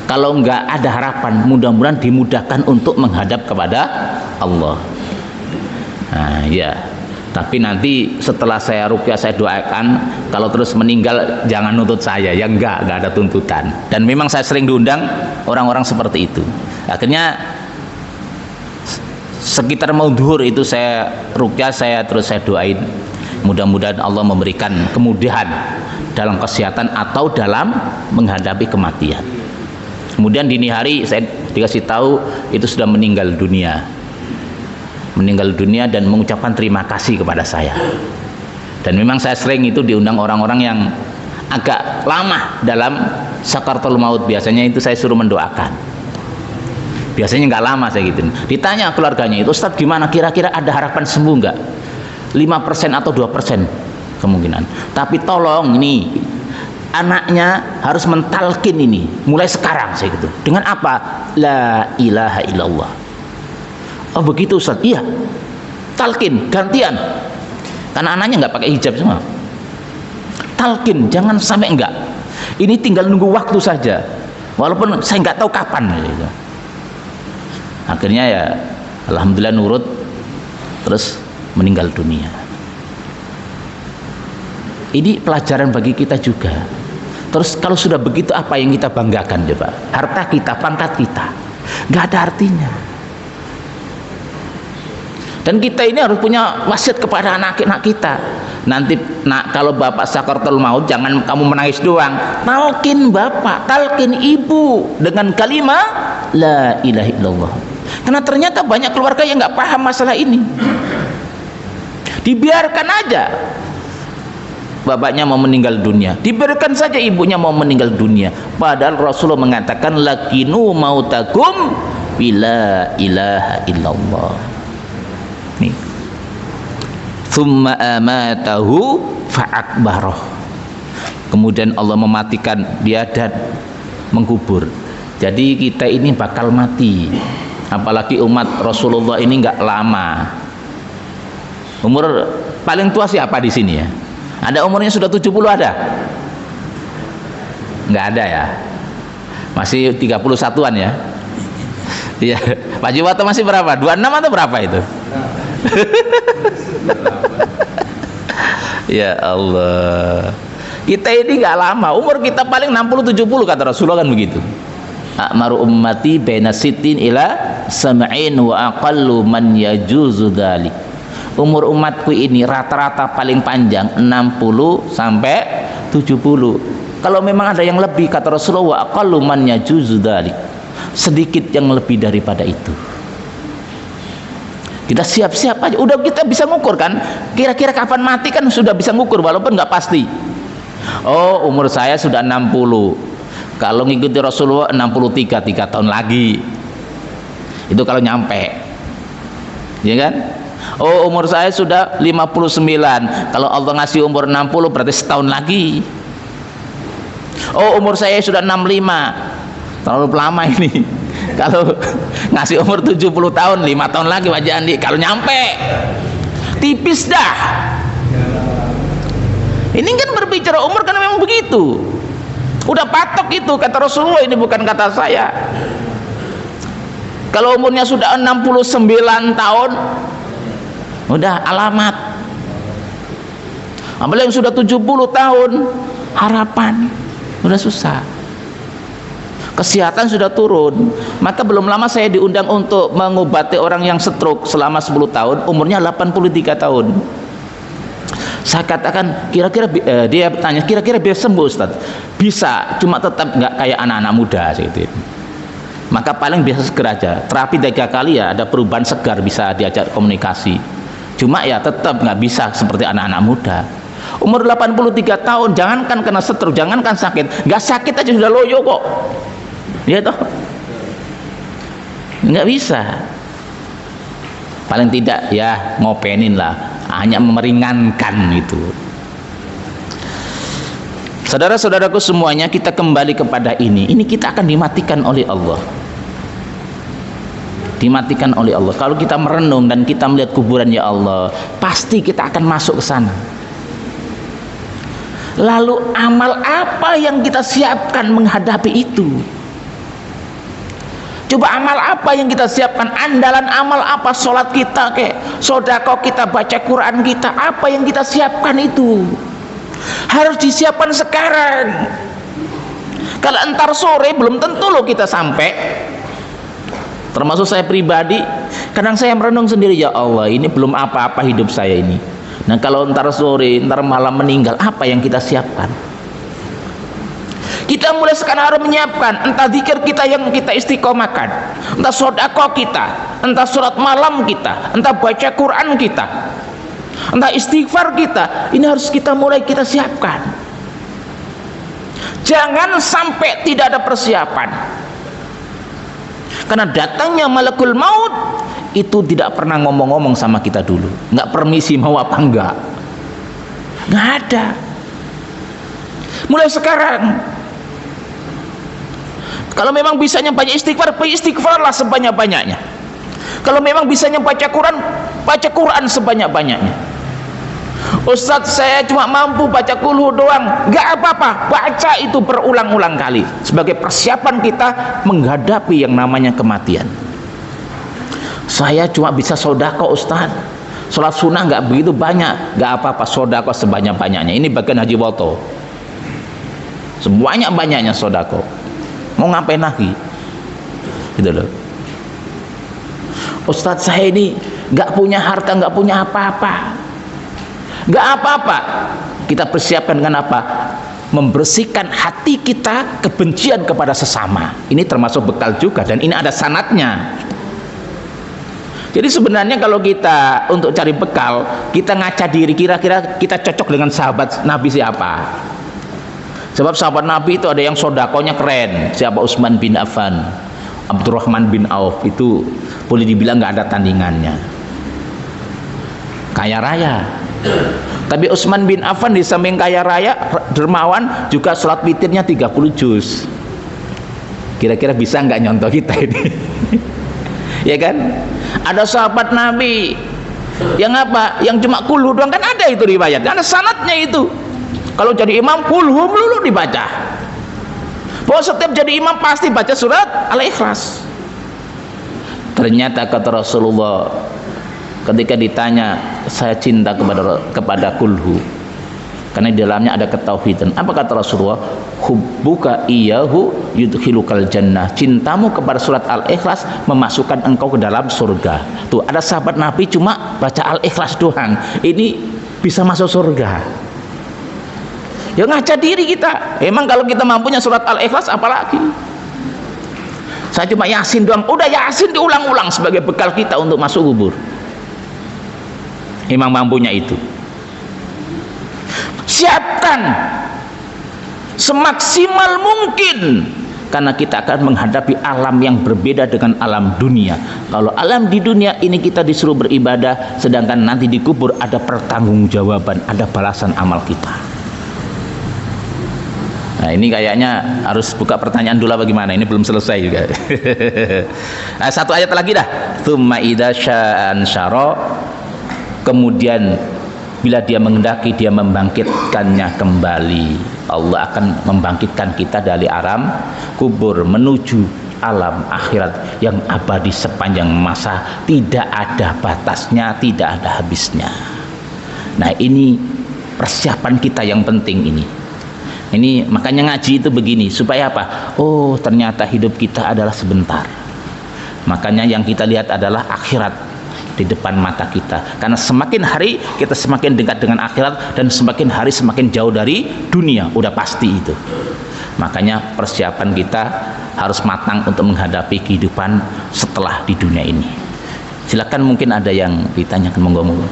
Kalau enggak ada harapan, mudah-mudahan dimudahkan untuk menghadap kepada Allah. Nah ya, tapi nanti setelah saya ruqyah, saya doakan, kalau terus meninggal jangan nuntut saya, ya enggak ada tuntutan. Dan memang saya sering diundang orang-orang seperti itu. Akhirnya sekitar mau zuhur itu saya ruqyah, saya doain, mudah-mudahan Allah memberikan kemudahan dalam kesehatan atau dalam menghadapi kematian. Kemudian dini hari saya dikasih tahu itu sudah meninggal dunia dan mengucapkan terima kasih kepada saya. Dan memang saya sering itu diundang orang-orang yang agak lama dalam sakaratul maut, biasanya itu saya suruh mendoakan. Biasanya nggak lama saya gitu. Ditanya keluarganya itu, Ustadz gimana, kira-kira ada harapan sembuh nggak? 5% atau 2% kemungkinan. Tapi tolong ini anaknya harus mentalkin ini mulai sekarang, saya gitu. Dengan apa? La ilaha illallah. Oh begitu Ustaz? Iya, talkin gantian, karena anaknya nggak pakai hijab semua. Talkin, jangan sampai enggak. Ini tinggal nunggu waktu saja, walaupun saya nggak tahu kapan gitu. Akhirnya ya alhamdulillah nurut, terus meninggal dunia. Ini pelajaran bagi kita juga. Terus kalau sudah begitu, apa yang kita banggakan coba? Harta kita, pangkat kita, nggak ada artinya. Dan kita ini harus punya wasiat kepada anak-anak kita. Nanti nak, kalau bapak sakaratul maut, jangan kamu menangis doang, talkin bapak, talkin ibu dengan kalimat la ilaha illallah. Karena ternyata banyak keluarga yang nggak paham masalah ini. Dibiarkan aja. bapaknya mau meninggal dunia, dibiarkan saja ibunya mau meninggal dunia. Padahal Rasulullah mengatakan lakinu mautakum bila ilaha illallah. Nih. Thumma amatahu fa'akbaroh. Kemudian Allah mematikan dia dan mengkubur. Jadi kita ini bakal mati. Apalagi umat Rasulullah ini nggak lama. Umur paling tua siapa di sini ya? Ada umurnya sudah 70 ada? Nggak ada ya? Masih 31-an ya? Iya. Pak Jiwato masih berapa? 26 atau berapa itu? Ya Allah. Kita ini nggak lama. Umur kita paling 60-70 kata Rasulullah kan begitu. A'maru ummati baina sittin ila sam'in wa aqallu man yajuzu dzalik. Umur umatku ini rata-rata paling panjang 60 sampai 70. Kalau memang ada yang lebih kata Rasulullah wa aqallu man yajuzu dzalik. Sedikit yang lebih daripada itu. Kita siap-siap aja. Udah kita bisa ngukur kan? Kira-kira kapan mati kan sudah bisa ngukur walaupun nggak pasti. Oh, umur saya sudah 60. Kalau ngikuti Rasulullah 63, 3 tahun lagi. Itu kalau nyampe. Ya kan? Oh, umur saya sudah 59. Kalau Allah ngasih umur 60 berarti setahun lagi. Oh, umur saya sudah 65. Terlalu lama ini. Kalau ngasih umur 70 tahun, 5 tahun lagi Pak Jandi. Kalau nyampe. Tipis dah. Ini kan berbicara umur karena memang begitu. Udah patok itu kata Rasulullah, ini bukan kata saya. Kalau umurnya sudah 69 tahun, udah alamat. Apalagi yang sudah 70 tahun, harapan udah susah. Kesehatan sudah turun. Maka belum lama saya diundang untuk mengobati orang yang stroke selama 10 tahun, umurnya 83 tahun. Saya katakan kira-kira dia bertanya kira-kira bisa sembuh Ustaz? Bisa, cuma tetap nggak kayak anak-anak muda gitu. Maka paling biasa segera aja. Terapi 3 kali ya ada perubahan segar, bisa diajak komunikasi. Cuma ya tetap nggak bisa seperti anak-anak muda. Umur 83 tahun, jangankan kena stroke, jangankan sakit, nggak sakit aja sudah loyo kok. Ya toh? Nggak bisa. Paling tidak ya ngopenin lah, hanya meringankan itu. Saudara-saudaraku semuanya, kita kembali kepada ini. Ini kita akan dimatikan oleh Allah. Dimatikan oleh Allah. Kalau kita merenung dan kita melihat kuburan, ya Allah, pasti kita akan masuk ke sana. Lalu amal apa yang kita siapkan menghadapi itu? Coba amal apa yang kita siapkan? Andalan amal apa? Sholat kita kek, sodako kita, baca Quran kita, apa yang kita siapkan itu? Harus disiapkan sekarang. Kalau entar sore belum tentu loh kita sampai. Termasuk saya pribadi, kadang saya merenung sendiri, ya Allah, ini belum apa-apa hidup saya ini. Nah kalau entar sore, entar malam meninggal, apa yang kita siapkan? Kita mulai sekarang harus menyiapkan, entah zikir kita yang kita istiqomahkan, entah sodako kita, entah surat malam kita, entah baca Quran kita, entah istighfar kita. Ini harus kita mulai kita siapkan. Jangan sampai tidak ada persiapan. Karena datangnya malakul maut itu tidak pernah ngomong-ngomong sama kita dulu, nggak permisi mau apa enggak, nggak ada. Mulai sekarang, kalau memang bisanya banyak istighfar, istighfarlah sebanyak-banyaknya. Kalau memang bisanya baca Quran sebanyak-banyaknya. Ustadz, saya cuma mampu baca kulhu doang. Gak apa-apa, baca itu berulang-ulang kali sebagai persiapan kita menghadapi yang namanya kematian. Saya cuma bisa sodako Ustadz, sholat sunnah gak begitu banyak. Gak apa-apa, sodako sebanyak-banyaknya. Ini bagian Haji Woto, sebanyak-banyaknya sodako. Mau ngapain lagi? Gitu loh. Ustadz, saya ini gak punya harta, gak punya apa-apa. Gak apa-apa. Kita persiapkan dengan apa? Membersihkan hati kita kebencian kepada sesama. Ini termasuk bekal juga, dan ini ada sanatnya. Jadi sebenarnya kalau kita untuk cari bekal, kita ngaca diri, kira-kira kita cocok dengan sahabat Nabi siapa. Sebab sahabat Nabi itu ada yang sodakonya keren. Siapa? Utsman bin Affan, Abdurrahman bin Auf, itu boleh dibilang nggak ada tandingannya, kaya raya. Tapi Utsman bin Affan di samping kaya raya, dermawan, juga sholat witirnya 30 juz. Kira-kira bisa nggak nyontoh kita ini? Ya kan? Ada sahabat Nabi yang apa? Yang cuma kulhu doang, kan ada itu riwayat, ada sanadnya itu. Kalau jadi imam kulhu melulu dibaca. Bahwa setiap jadi imam pasti baca surat Al-Ikhlas. Ternyata kata Rasulullah ketika ditanya, saya cinta kepada kulhu karena di dalamnya ada ketauhidan. Apa kata Rasulullah? Hubbuka iyyahu yudkhilukal jannah. Cintamu kepada surat Al-Ikhlas memasukkan engkau ke dalam surga. Tuh, ada sahabat Nabi cuma baca Al-Ikhlas doang, ini bisa masuk surga. Ya ngaca diri kita. Emang kalau kita mampunya surat Al-Ikhlas apalagi? Saya cuma Yasin doang. Udah Yasin diulang-ulang sebagai bekal kita untuk masuk kubur. Emang mampunya itu. Siapkan semaksimal mungkin, karena kita akan menghadapi alam yang berbeda dengan alam dunia. Kalau alam di dunia ini kita disuruh beribadah, sedangkan nanti di kubur ada pertanggungjawaban, ada balasan amal kita. Nah, ini kayaknya harus buka pertanyaan dulu bagaimana, ini belum selesai juga. Nah, satu ayat lagi dah. Tsumma idza sya'an syara, kemudian bila dia menghendaki, dia membangkitkannya kembali. Allah akan membangkitkan kita dari alam kubur menuju alam akhirat yang abadi sepanjang masa, tidak ada batasnya, tidak ada habisnya. Nah, ini persiapan kita yang penting ini. Ini makanya ngaji itu begini, supaya apa? Oh, ternyata hidup kita adalah sebentar. Makanya yang kita lihat adalah akhirat di depan mata kita, karena semakin hari kita semakin dekat dengan akhirat, dan semakin hari semakin jauh dari dunia, udah pasti itu. Makanya persiapan kita harus matang untuk menghadapi kehidupan setelah di dunia ini. Silakan, mungkin ada yang ditanyakan, monggo-monggo.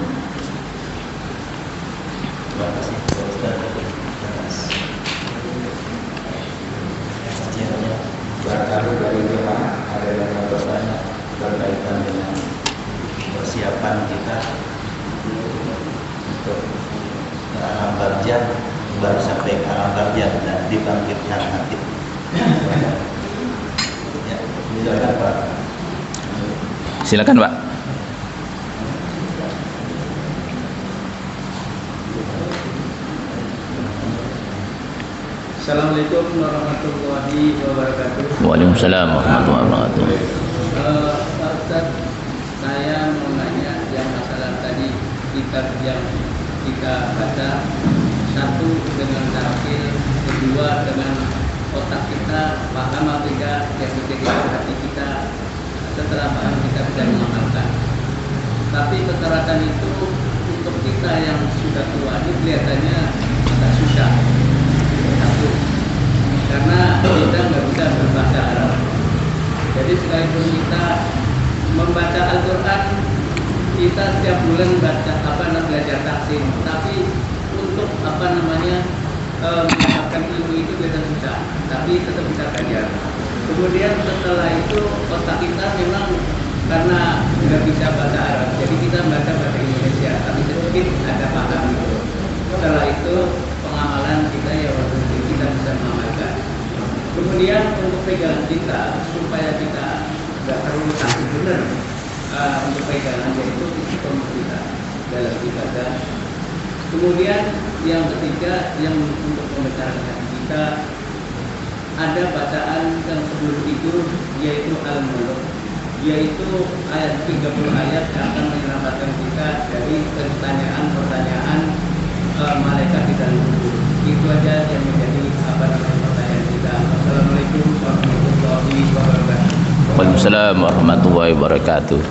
Persiapan kita untuk alam barzah, baru sampai ke alam barzah dan dibangkitkan nanti. Ya, silakan Pak.
Silakan Pak.
Assalamualaikum warahmatullahi wabarakatuh.
Waalaikumsalam warahmatullahi wabarakatuh.
Pak Ustaz, saya mau nanya yang masalah tadi kitab yang kita baca, satu dengan tafsir, kedua dengan otak kita paham atau tidak, yang ketiga hati kita setelah paham kita bisa mengamalkan. Tapi keterangan itu untuk kita yang sudah tua ini kelihatannya agak susah. Satu, karena kita nggak bisa berbahasa Arab. Jadi sekalipun kita membaca Al-Quran, kita setiap bulan belajar tafsir, tapi untuk mendapatkan ilmu itu kita susah, tapi tetap bisa belajar. Kemudian setelah itu otak kita memang karena nggak bisa bahasa Arab, jadi kita membaca bahasa Indonesia, tapi sedikit ada paham gitu. Setelah itu pengamalan kita ya waktu kita bisa mengamalkan. Kemudian untuk pegangan kita supaya kita nggak terlalu sakit benar untuk pegangan, yaitu istiqomah kita dalam ibadah. Kemudian yang ketiga yang untuk pembesaran hati kita, ada bacaan yang sebelum itu yaitu Al-Mulk, yaitu ayat 30 ayat yang akan menyelamatkan kita dari pertanyaan-pertanyaan malaikat di dalam kubur. Itu aja yang menjadi pertanyaan kita. Assalamualaikum warahmatullahi wabarakatuh.
Waalaikumsalam warahmatullahi wabarakatuh.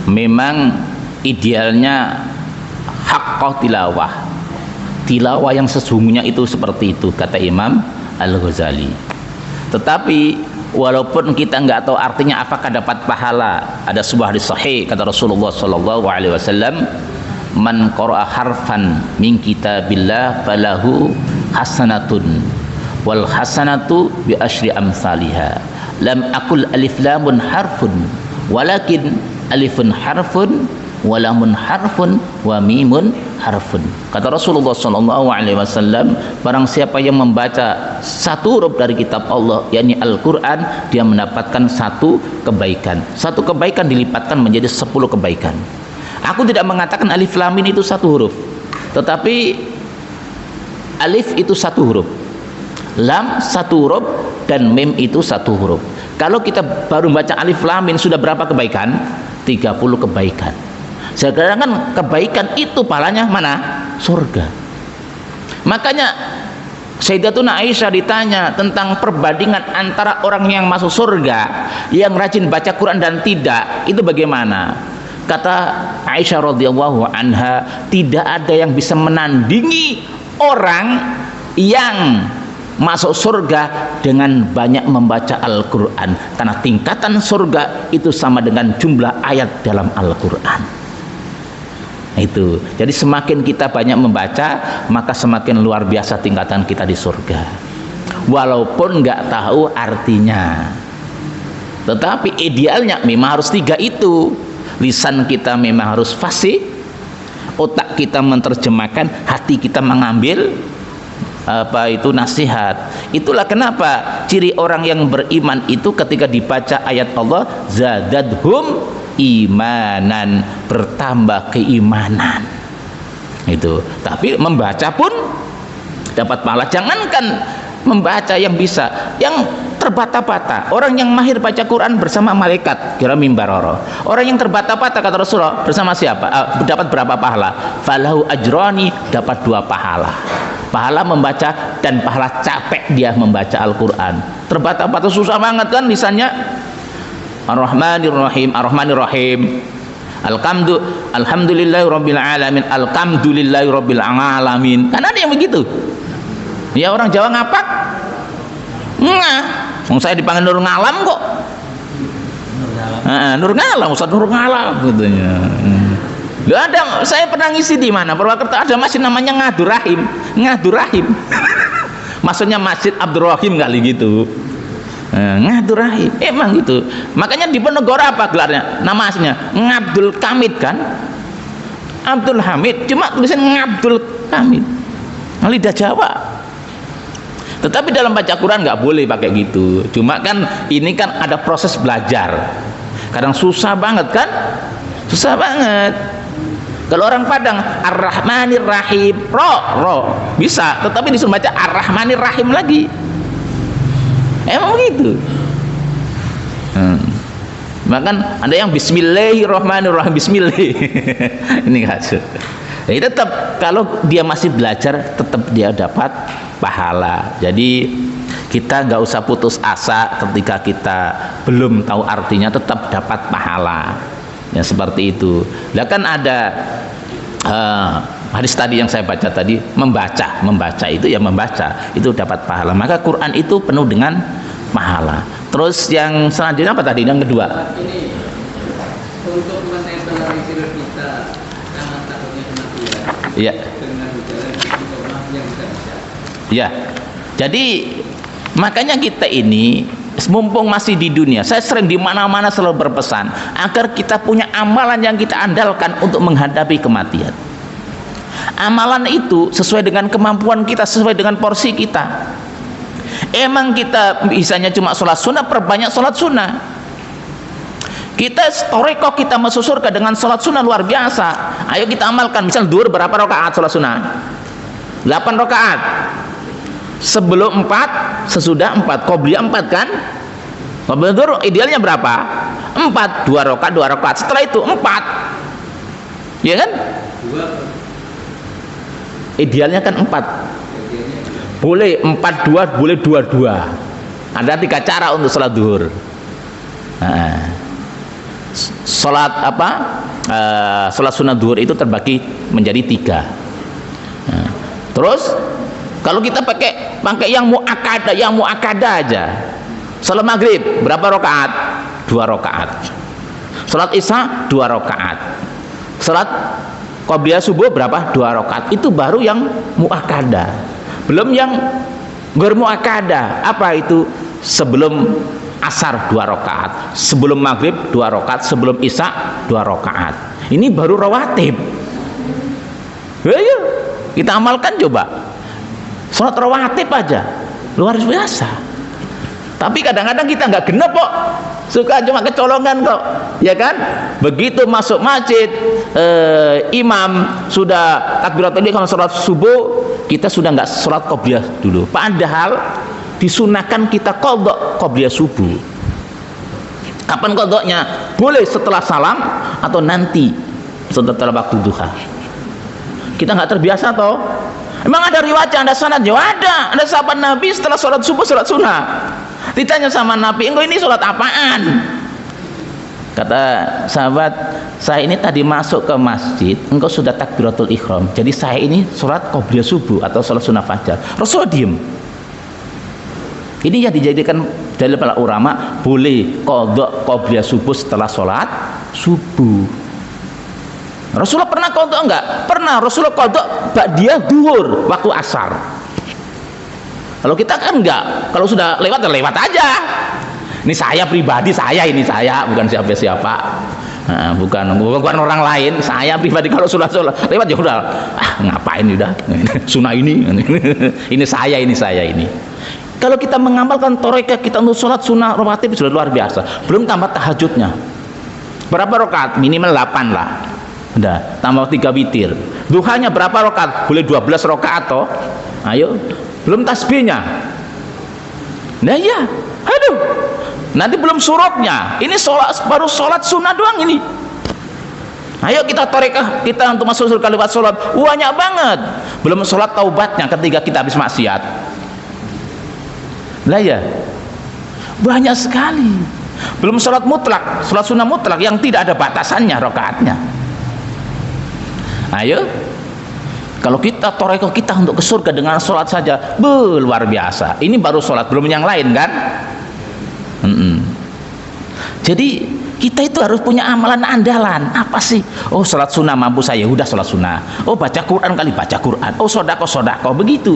Memang idealnya haqqah tilawah, tilawah yang sesungguhnya itu seperti itu, kata Imam Al-Ghazali. Tetapi walaupun kita nggak tahu artinya apakah dapat pahala. Ada sebuah hadis sahih kata Rasulullah sallallahu alaihi wasallam, man qara'a harfan min kitabillah falahu hasanatun wal hasanatu bi asyri amsalihha. Lam aqul alif lamun harfun walakin alifun harfun walamun harfun wa mimun harfun. Kata Rasulullah sallallahu alaihi wasallam, barang siapa yang membaca satu huruf dari kitab Allah yakni Al-Qur'an, dia mendapatkan satu kebaikan. Satu kebaikan dilipatkan menjadi 10 kebaikan. Aku tidak mengatakan alif lam mim itu satu huruf, tetapi alif itu satu huruf, lam satu huruf, dan mim itu satu huruf. Kalau kita baru baca alif lam mim sudah berapa kebaikan? 30 kebaikan. Sedangkan kebaikan itu pahalanya mana? Surga. Makanya Sayyidatuna Aisyah ditanya tentang perbandingan antara orang yang masuk surga, yang rajin baca Quran dan tidak, itu bagaimana? Kata Aisyah radhiyallahu anha, tidak ada yang bisa menandingi orang yang masuk surga dengan banyak membaca Al-Quran, karena tingkatan surga itu sama dengan jumlah ayat dalam Al-Quran. Itu, jadi semakin kita banyak membaca, maka semakin luar biasa tingkatan kita di surga, walaupun nggak tahu artinya. Tetapi idealnya memang harus 3 itu. Lisan kita memang harus fasih, otak kita menerjemahkan, hati kita mengambil nasihat. Itulah kenapa ciri orang yang beriman itu ketika dibaca ayat Allah, zadadhum imanan, bertambah keimanan. Itu. Tapi membaca pun dapat pahala. Jangankan membaca yang bisa, yang terbata-bata. Orang yang mahir baca Quran bersama malaikat kira mimbaroro. Orang yang terbata-bata kata Rasulullah bersama siapa? Dapat berapa pahala? Falahu ajroni, dapat 2 pahala. Pahala membaca dan pahala capek dia membaca Al-Quran. Terbata-bata susah banget kan lisannya. Ar-Rahmanir-Rahim, Ar-Rahmanir-Rahim. Alhamdulillahirabbil alamin, alhamdulillahirabbil alamin. Kan ada yang begitu. Ya orang Jawa ngapak. Saya dipanggil Nur Ngalam kok. Nur Ngalam, Ustaz Nur Ngalam katanya. Loh, ada, saya pernah ngisi di mana? Purwakarta ada masjid namanya Ngadurrahim. Ngadurrahim. Maksudnya Masjid Abdurrahim kali gitu. Ngadurrahim, emang gitu. Makanya di Ponorogo apa gelarnya? Nama aslinya Ngabdul Kamid kan? Abdul Hamid, cuma tulisan Ngabdul Kamid. Lidah Jawa. Tetapi dalam baca Quran nggak boleh pakai gitu. Cuma kan ini kan ada proses belajar. Kadang susah banget kan? Susah banget. Kalau orang Padang Ar-Rahmanir Rahim, ro bisa, tetapi disuruh baca Ar-Rahmanir Rahim lagi. Emang begitu. Bahkan ada yang Bismillahirrahmanirrahim, Bismillah. Ini kasut. Jadi tetap kalau dia masih belajar, tetap dia dapat pahala. Jadi kita nggak usah putus asa ketika kita belum tahu artinya, tetap dapat pahala. Ya seperti itu. Lah kan ada hadis tadi yang saya baca tadi, membaca itu ya membaca itu dapat pahala. Maka Quran itu penuh dengan pahala. Terus yang selanjutnya apa tadi? Yang kedua.
Ini untuk menetralisir kita karena takutnya kematian.
Iya.
Dengan jalan yang bisa.
Ya. Jadi makanya kita ini mumpung masih di dunia, saya sering di mana-mana selalu berpesan agar kita punya amalan yang kita andalkan untuk menghadapi kematian. Amalan itu sesuai dengan kemampuan kita, sesuai dengan porsi kita. Emang kita bisanya cuma sholat sunnah, perbanyak sholat sunnah. Kita toreko kita masuk surga dengan sholat sunnah luar biasa. Ayo kita amalkan. Misal duhur berapa rakaat sholat sunnah? 8 rakaat. Sebelum 4, sesudah 4, qobliyah 4 kan? Qobliyah duhur idealnya berapa? 4, 2 rakaat. Setelah itu 4. Ya kan? 2. Idealnya kan 4. Boleh 4-2, boleh 2-2. Ada 3 cara untuk sholat duhur. Sholat apa? Sholat sunnah duhur itu terbagi menjadi 3. Terus kalau kita pakai yang muakada aja, Salat maghrib berapa rakaat? 2 rakaat. Salat isya 2 rakaat. Salat qobliyah subuh berapa? 2 rakaat. Itu baru yang muakkadah. Belum yang ghair muakkadah. Apa itu? Sebelum asar 2 rakaat, sebelum maghrib 2 rakaat, sebelum isya 2 rakaat. Ini baru rawatib. Ayo kita amalkan coba. Salat rawatib aja luar biasa. Tapi kadang-kadang kita nggak genep kok, suka cuma kecolongan kok, ya kan? Begitu masuk masjid, imam sudah takbiratul ihram salat subuh, kita sudah nggak salat qobliyah dulu. Padahal disunahkan kita qadha qobliyah subuh. Kapan qadhanya? Boleh setelah salam atau nanti setelah waktu duha. Kita nggak terbiasa toh. Emang ada riwayatnya, ada sanadnya? Ada sahabat Nabi setelah sholat subuh sholat sunnah. Ditanya sama Nabi, engkau ini sholat apaan? Kata sahabat, saya ini tadi masuk ke masjid, engkau sudah takbiratul ihram. Jadi saya ini sholat qobliyah subuh atau sholat sunnah fajar. Rasulullah diem. Ini yang dijadikan dalil para ulama, boleh qadha qobliyah subuh setelah sholat subuh. Rasulullah pernah qadha enggak? Pernah. Rasulullah qadha ba'diyah duhur waktu asar. Kalau kita kan enggak. Kalau sudah lewat ya lewat aja. Ini saya pribadi, bukan siapa-siapa. Nah, bukan orang lain. Saya pribadi kalau sudah lewat ya udah. Ngapain udah? Sunnah ini. Ini saya. Kalau kita mengamalkan tarekah kita untuk sholat sunnah rawatib sudah luar biasa. Belum tambah tahajudnya. Berapa rakaat? Minimal 8 lah. Udah, tambah 3 witir. Duhanya berapa rakaat? Boleh 12 rakaat toh. Ayo. Belum tasbihnya. Nah ya. Aduh. Nanti belum surutnya. Ini baru sholat sunnah doang ini. Ayo kita tarekah kita untuk masuk surga lewat sholat. Banyak banget. Belum sholat taubatnya ketika kita habis maksiat. Lah ya. Banyak sekali. Belum sholat mutlak, sholat sunnah mutlak yang tidak ada batasannya rakaatnya. Ayo. Kalau kita tarekah kita untuk ke surga dengan sholat saja, luar biasa. Ini baru sholat, belum yang lain kan? Jadi kita itu harus punya amalan andalan. Apa sih? Oh sholat sunnah mampu saya, udah sholat sunnah. Oh baca Quran kali baca Quran. Oh sodako begitu.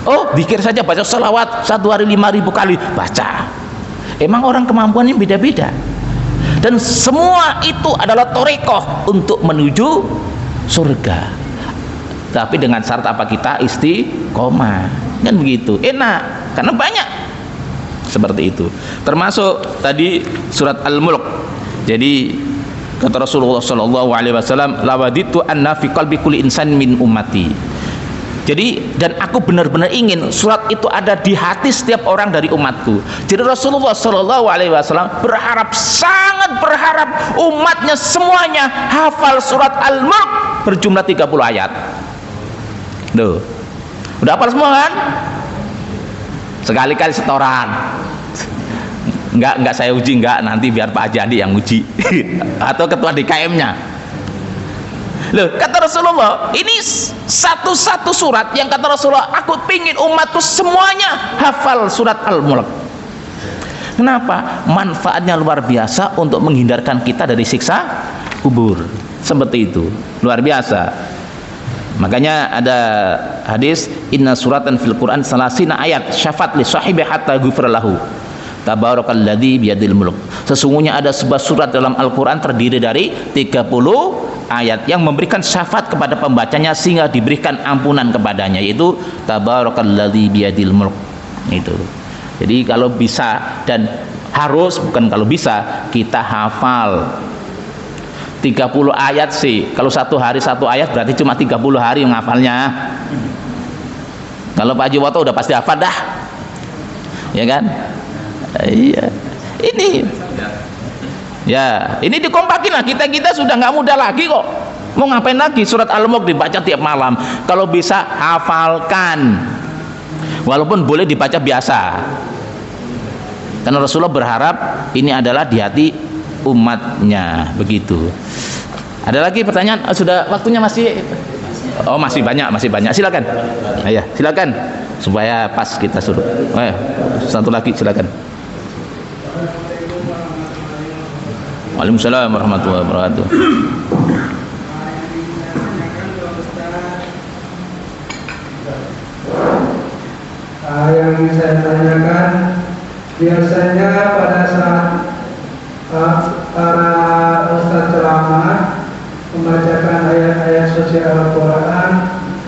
Oh zikir saja baca salawat 1 hari 5.000 kali baca. Emang orang kemampuannya beda-beda. Dan semua itu adalah tarekah untuk menuju surga. Tapi dengan syarat apa? Kita istiqomah. Kan begitu. Enak karena banyak seperti itu. Termasuk tadi surat Al-Mulk. Jadi kata Rasulullah sallallahu alaihi wasallam, lawaditu anna fi qalbi kulli insan min ummati. Jadi dan aku benar-benar ingin surat itu ada di hati setiap orang dari umatku. Jadi Rasulullah sallallahu alaihi wasallam sangat berharap umatnya semuanya hafal surat Al-Mulk berjumlah 30 ayat. Duh. Udah hafal semua kan? Sekali-kali setoran. Enggak saya uji, nanti biar Pak Haji Andi yang uji atau ketua DKM-nya. Loh, kata Rasulullah, ini satu-satu surat yang kata Rasulullah, aku pingin umatku semuanya hafal surat Al-Mulk. Kenapa? Manfaatnya luar biasa untuk menghindarkan kita dari siksa kubur. Seperti itu, luar biasa. Makanya ada hadis, inna suratan fil Quran salasina ayat syafat li sahibi hatta ghufra lahu. Tabarakalladzi biyadil mulk. Sesungguhnya ada sebuah surat dalam Al-Quran terdiri dari 30 ayat yang memberikan syafaat kepada pembacanya sehingga diberikan ampunan kepadanya, yaitu tabarakalladzi biyadil mulk. Itu. Jadi kalau bisa dan harus, bukan kalau bisa, kita hafal 30 ayat sih. Kalau satu hari satu ayat berarti cuma 30 hari menghafalnya. Kalau Pak Haji Woto udah pasti hafal dah. Ya kan? Iya. Ini. Ya, ini dikompakin lah. Kita sudah nggak muda lagi kok. Mau ngapain lagi? Surat Al-Mulk dibaca tiap malam. Kalau bisa hafalkan. Walaupun boleh dibaca biasa. Karena Rasulullah berharap ini adalah di hati umatnya, begitu. Ada lagi pertanyaan? Sudah waktunya masih? Oh masih banyak. Silakan. Silakan. supaya pas kita suruh. Satu lagi silakan. Waalaikumsalam warahmatullahi wabarakatuh.
Yang ingin saya tanyakan, biasanya pada saat para ustaz ceramah membacakan ayat-ayat suci Al-Quran,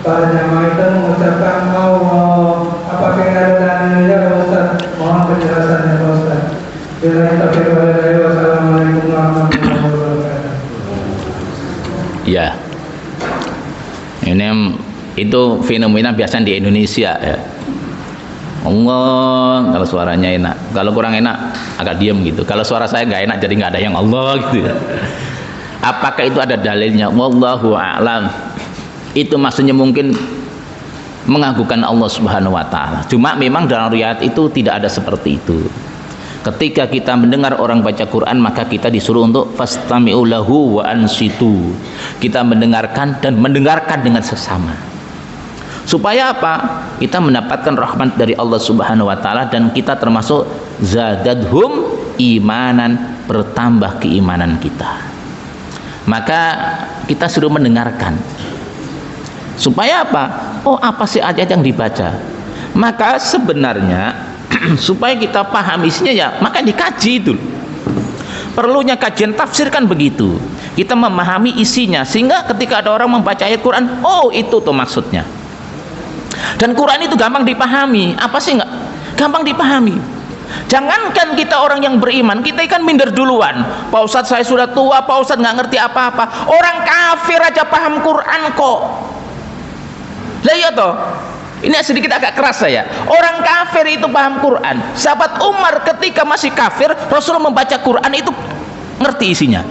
para jamaah itu mengucapkan Allah. Apakah ada dalilnya Pak Ustaz? Mohon penjelasannya Pak Ustaz. Wassalamualaikum warahmatullahi wabarakatuh.
Ya, ini itu fenomena biasa di Indonesia ya. Allah, kalau suaranya enak, kalau kurang enak agak diam gitu. Kalau suara saya nggak enak jadi nggak ada yang Allah gitu ya. Apakah itu ada dalilnya? Wallahu a'lam. Itu maksudnya mungkin mengagukan Allah Subhanahu wa taala. Cuma memang dalam riwayat itu tidak ada seperti itu. Ketika kita mendengar orang baca Quran, maka kita disuruh untuk fastami'u lahu wa ansitu. Kita mendengarkan dan mendengarkan dengan sesama. Supaya apa? Kita mendapatkan rahmat dari Allah Subhanahu wa taala dan kita termasuk zadadhum imanan, bertambah keimanan kita. Maka kita suruh mendengarkan. Supaya apa? Oh, apa sih ayat yang dibaca? Maka sebenarnya supaya kita paham isinya ya, maka dikaji itu. Perlunya kajian tafsir kan begitu. Kita memahami isinya sehingga ketika ada orang membaca ayat Quran, oh itu tuh maksudnya. Dan Quran itu gampang dipahami. Apa sih enggak? Gampang dipahami. Jangankan kita orang yang beriman, kita kan minder duluan. Pak Ustadz saya sudah tua, Pak Ustadz nggak ngerti apa-apa. Orang kafir aja paham Quran kok. Lah iya toh. Ini sedikit agak keras saya. Orang kafir itu paham Quran. Sahabat Umar ketika masih kafir, Rasulullah membaca Quran itu ngerti isinya.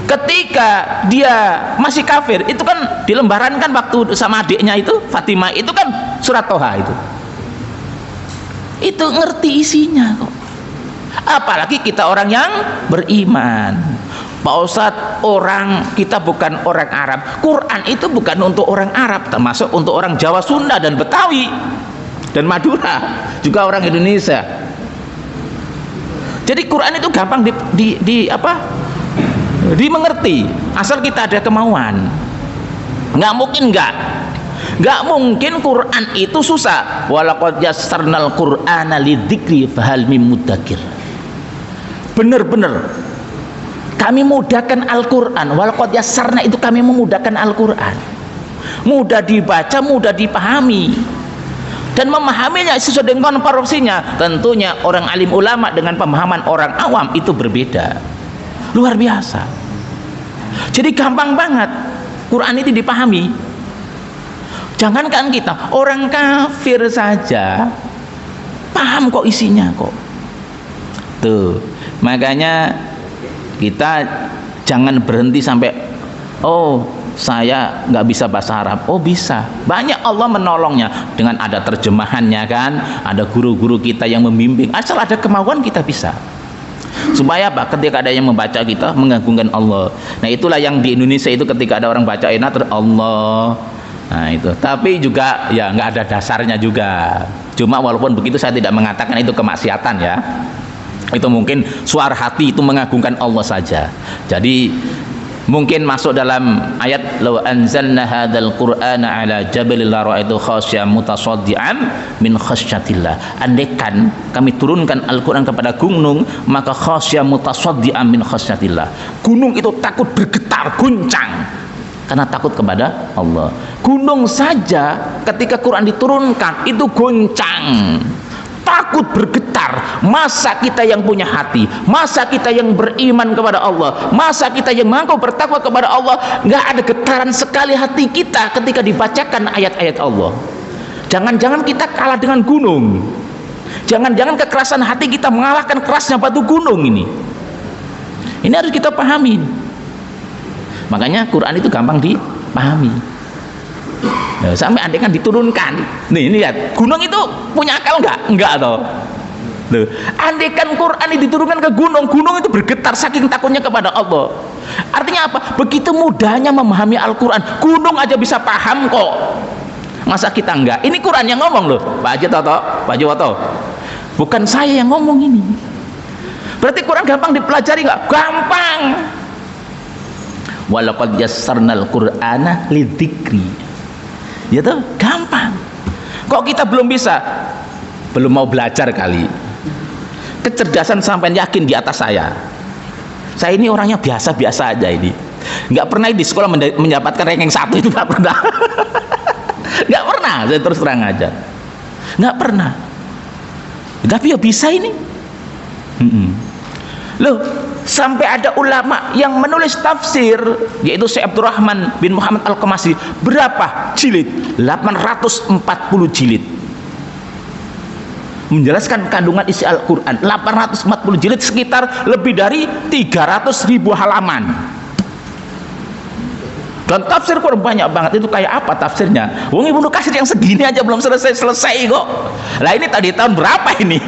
Ketika dia masih kafir, itu kan di lembaran kan waktu sama adiknya itu Fatimah itu kan surat Toha itu ngerti isinya kok. Apalagi kita orang yang beriman. Pak Ustadz, kita bukan orang Arab. Quran itu bukan untuk orang Arab, termasuk untuk orang Jawa, Sunda dan Betawi dan Madura, juga orang Indonesia. Jadi Quran itu gampang dimengerti asal kita ada kemauan. Nggak mungkin Quran itu susah. Walaqad yassarnal Qur'ana lidzikri fahal mim mudzakir. Benar-benar kami mudahkan Al-Quran. Walaqad yassarna itu kami memudahkan Al-Quran. Mudah dibaca, mudah dipahami. Dan memahaminya sesuai dengan porsinya. Tentunya orang alim ulama dengan pemahaman orang awam itu berbeda. Luar biasa. Jadi gampang banget Quran itu dipahami. Jangankan kita, orang kafir saja paham kok isinya kok. Tuh, makanya kita jangan berhenti sampai oh saya nggak bisa bahasa Arab. Oh bisa, banyak Allah menolongnya dengan ada terjemahannya kan, ada guru-guru kita yang membimbing. Asal ada kemauan kita bisa. Supaya apa? Ketika ada yang membaca kita mengagungkan Allah. Nah itulah yang di Indonesia itu ketika ada orang baca enak Allah. Nah itu. Tapi juga ya nggak ada dasarnya juga. Cuma walaupun begitu saya tidak mengatakan itu kemaksiatan ya. Itu mungkin suara hati itu mengagungkan Allah saja. Jadi mungkin masuk dalam ayat law anzalna hadzal qur'ana ala jabalin la ra'aitu khasyan mutasaddian min khasyatillah. Andaikan kami turunkan Al-Qur'an kepada gunung, maka khasyan mutasaddian min khasyatillah. Gunung itu takut bergetar, guncang karena takut kepada Allah. Gunung saja ketika Quran diturunkan itu goncang, takut bergetar. Masa kita yang punya hati, masa kita yang beriman kepada Allah, masa kita yang mampu bertakwa kepada Allah, nggak ada getaran sekali hati kita ketika dibacakan ayat-ayat Allah. Jangan-jangan kita kalah dengan gunung. Jangan-jangan kekerasan hati kita mengalahkan kerasnya batu gunung ini. Ini harus kita pahami. Makanya Quran itu gampang dipahami. Nah, sampai andai kan diturunkan. Nih lihat, gunung itu punya akal enggak toh? Loh, andai kan Quran itu diturunkan ke gunung, gunung itu bergetar saking takutnya kepada Allah. Artinya apa? Begitu mudahnya memahami Al-Quran, gunung aja bisa paham kok. Masa kita enggak? Ini Quran yang ngomong loh, Pak Haji Toto, Pak Haji Woto. Bukan saya yang ngomong ini. Berarti Quran gampang dipelajari enggak? Gampang. Walaqad yassarnal Qur'ana lidzikri. Ya tuh, gampang. Kok kita belum bisa? Belum mau belajar kali. Kecerdasan sampai yakin di atas saya. Saya ini orangnya biasa-biasa aja ini. Nggak pernah di sekolah mendapatkan ranking 1 itu, nggak pernah. Nggak pernah, saya terus terang aja. Nggak pernah. Tapi ya bisa ini. Loh, sampai ada ulama yang menulis tafsir, yaitu Syekh Abdurrahman bin Muhammad Al-Qamasi. Berapa jilid? 840 jilid. Menjelaskan kandungan isi Al-Quran. 840 jilid, sekitar lebih dari 300.000 halaman. Dan tafsir Quran banyak banget. Itu kayak apa tafsirnya? Wong Ibnu Katsir yang segini aja belum selesai kok. Lah ini tadi tahun berapa ini?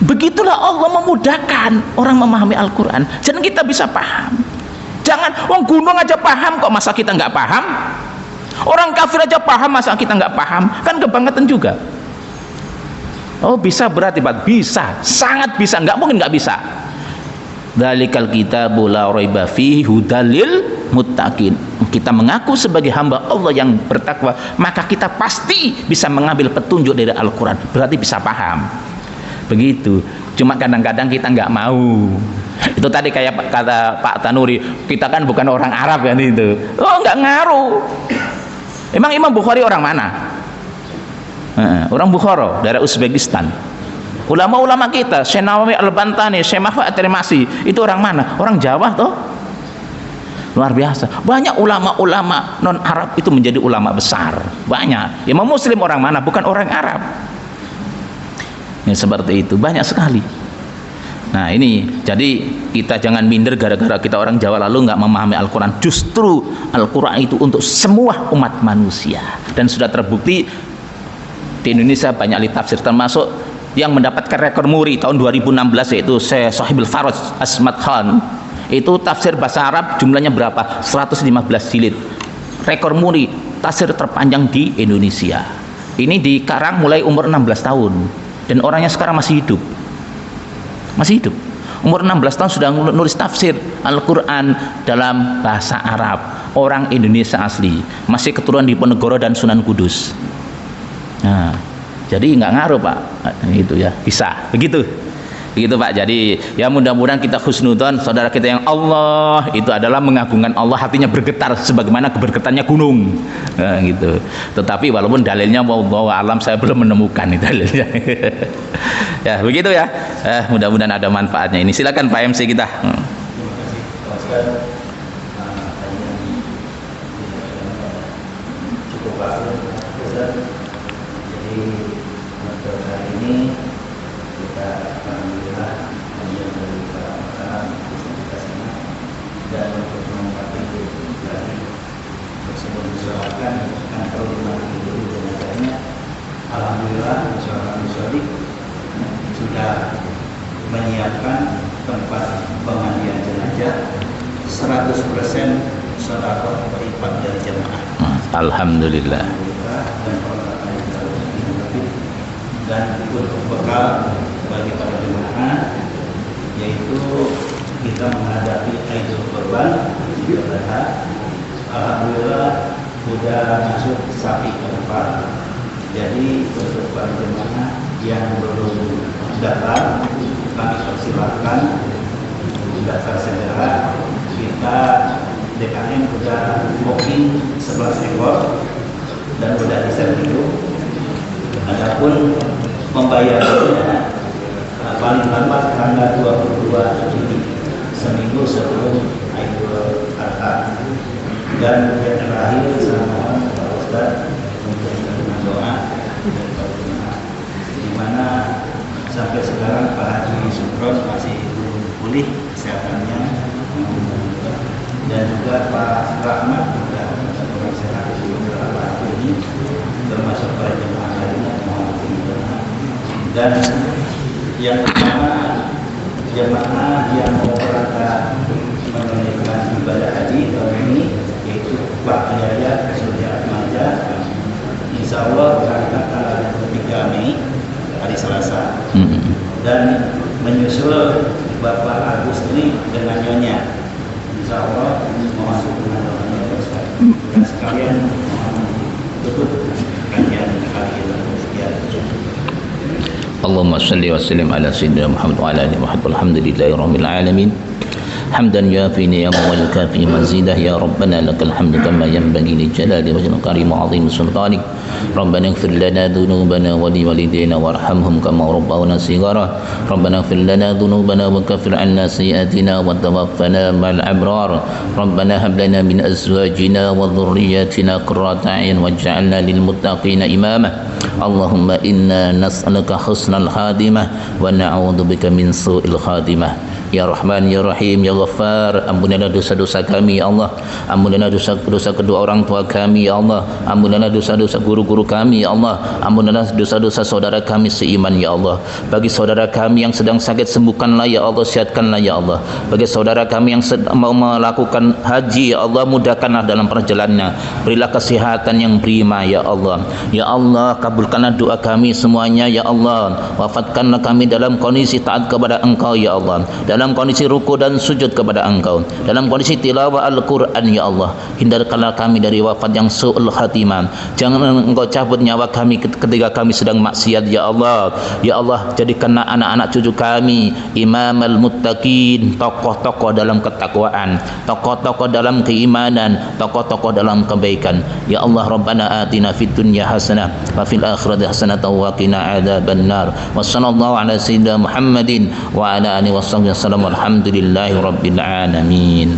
Begitulah Allah memudahkan orang memahami Al-Quran. Jangan kita bisa paham. Jangan, wong gunung aja paham kok, masa kita nggak paham? Orang kafir aja paham, masa kita nggak paham? Kan kebangetan juga. Oh bisa berarti Pak? Bisa, sangat bisa. Nggak mungkin nggak bisa. Dzalikal kitabu la raiba fihi hudal lil muttaqin. Kita mengaku sebagai hamba Allah yang bertakwa, maka kita pasti bisa mengambil petunjuk dari Al-Quran. Berarti bisa paham. Begitu. Cuma kadang-kadang kita nggak mau. Itu tadi kayak kata Pak Tanuri, kita kan bukan orang Arab kan itu. Oh nggak ngaruh. Emang Imam Bukhari orang mana? Orang Bukhara dari Uzbekistan. Ulama-ulama kita, Syekh Nawawi Al-Bantani, Syekh Mahfud At-Tirmidzi, itu orang mana? Orang Jawa toh? Luar biasa. Banyak ulama-ulama non Arab itu menjadi ulama besar. Banyak. Imam Muslim orang mana? Bukan orang Arab. Ya, seperti itu. Banyak sekali. Nah ini, jadi kita jangan minder gara-gara kita orang Jawa lalu nggak memahami Al-Quran. Justru Al-Quran itu untuk semua umat manusia. Dan sudah terbukti di Indonesia banyak ahli tafsir, termasuk yang mendapatkan rekor muri tahun 2016 yaitu Syekh Shahibul Faraj Asmat Khan. Itu tafsir bahasa Arab jumlahnya berapa? 115 jilid. Rekor muri tafsir terpanjang di Indonesia. Ini dikarang mulai umur 16 tahun dan orangnya sekarang masih hidup. Masih hidup. Umur 16 tahun sudah nulis tafsir Al-Quran dalam bahasa Arab. Orang Indonesia asli, masih keturunan Diponegoro dan Sunan Kudus. Nah, jadi nggak ngaruh Pak, itu ya, bisa begitu Pak. Jadi ya mudah-mudahan kita husnudzon, saudara kita yang Allah itu adalah mengagungkan Allah, hatinya bergetar sebagaimana bergetarnya gunung, nah, gitu. Tetapi walaupun dalilnya wallahu alam saya belum menemukan nih dalilnya. Ya begitu ya, mudah-mudahan ada manfaatnya ini. Silakan Pak MC kita.
Cukup Pak. Jadi untuk hari ini kita alhamdulillah hanya dari para makanan bisa kita simak, dan untuk melengkapi itu lagi tersebut disoalkan kan kalau dimati dulu jenazahnya, alhamdulillah musyawarah musyawarah sudah menyiapkan tempat pemandian jenazah 100% sedekah beripat dari jemaah.
Alhamdulillah.
Dan untuk bekal bagi para jemaah, yaitu kita menghadapi Idul Kurban Idul Adha. Alhamdulillah sudah masuk sapi keempat. Jadi untuk para jemaah yang belum daftar, kami persilahkan daftar segera. Kita DKM sudah booking 11 ekor dan sudah disertifikat. Adapun membayarnya paling lambat tanggal 22 Juni, seminggu sebelum Idul Adha. Dan yang terakhir saya mohon Pak Ustaz untuk menerima doa dari Pak Jemaah, di mana sampai sekarang Pak Haji Sukron masih belum pulih kesehatannya, dan juga Pak Rahmat juga orang sehat beberapa waktu ini, termasuk para jemaah lainnya. Dan yang pertama, jemaah yang mau berangkat menunaikan ibadah haji tahun ini, yaitu Pak Yaya dewasa. Dan menyusul Bapak Agus ini dengan nyonya. Insya Allah masuk dengan namanya dewasa. Dan sekalian tutup kajian kali ini. Sekian.
Allahumma salli wa sallim ala sayyidina Muhammad wa ala alihi Muhammad walhamdulillahi rabbil alamin. حمدا يافي نعمه والكافي مزيده يا ربنا لك الحمد كما ينبغي لجلال وجهك الكريم وعظيم سلطانك ربنا اغفر لنا ذنوبنا ولوالدينا وارحمهم كما ربونا صغارا ربنا اغفر لنا ذنوبنا وكفر عنا سيئاتنا وتوفنا مع الابرار ربنا هب لنا من ازواجنا وذرياتنا قرة اعين واجعلنا للمتقين اماما اللهم انا نسالك حسن الخاتمه ونعوذ بك من سوء الخاتمه. Ya Rahman, Ya Rahim, Ya Ghaffar, ampunilah dosa-dosa kami, Ya Allah. Ampunilah dosa-dosa kedua orang tua kami, Ya Allah. Ampunilah dosa-dosa guru-guru kami, Ya Allah. Ampunilah dosa-dosa saudara kami seiman, Ya Allah. Bagi saudara kami yang sedang sakit, sembuhkanlah, Ya Allah. Sehatkanlah, Ya Allah. Bagi saudara kami yang mau melakukan haji, Ya Allah, mudahkanlah dalam perjalanannya. Berilah kesehatan yang prima, Ya Allah. Ya Allah, kabulkanlah doa kami semuanya, Ya Allah. Wafatkanlah kami dalam kondisi taat kepada Engkau, Ya Allah. Dalam kondisi ruku dan sujud kepada Engkau, dalam kondisi tilawah Al-Quran, Ya Allah. Hindarkanlah kami dari wafat yang su'ul khatimah. Jangan Engkau cabut nyawa kami ketika kami sedang maksiat, Ya Allah. Ya Allah, jadikanlah anak-anak cucu kami imam al-muttaqin, tokoh-tokoh dalam ketakwaan, tokoh-tokoh dalam keimanan, tokoh-tokoh dalam kebaikan. Ya Allah, Rabbana atina fid dunya hasanah wa fil akhirati hasanah wa qina adzabannar. Wassallallahu ala sayyidina Muhammadin wa ala alihi wasallam. Alhamdulillahi rabbil alamin.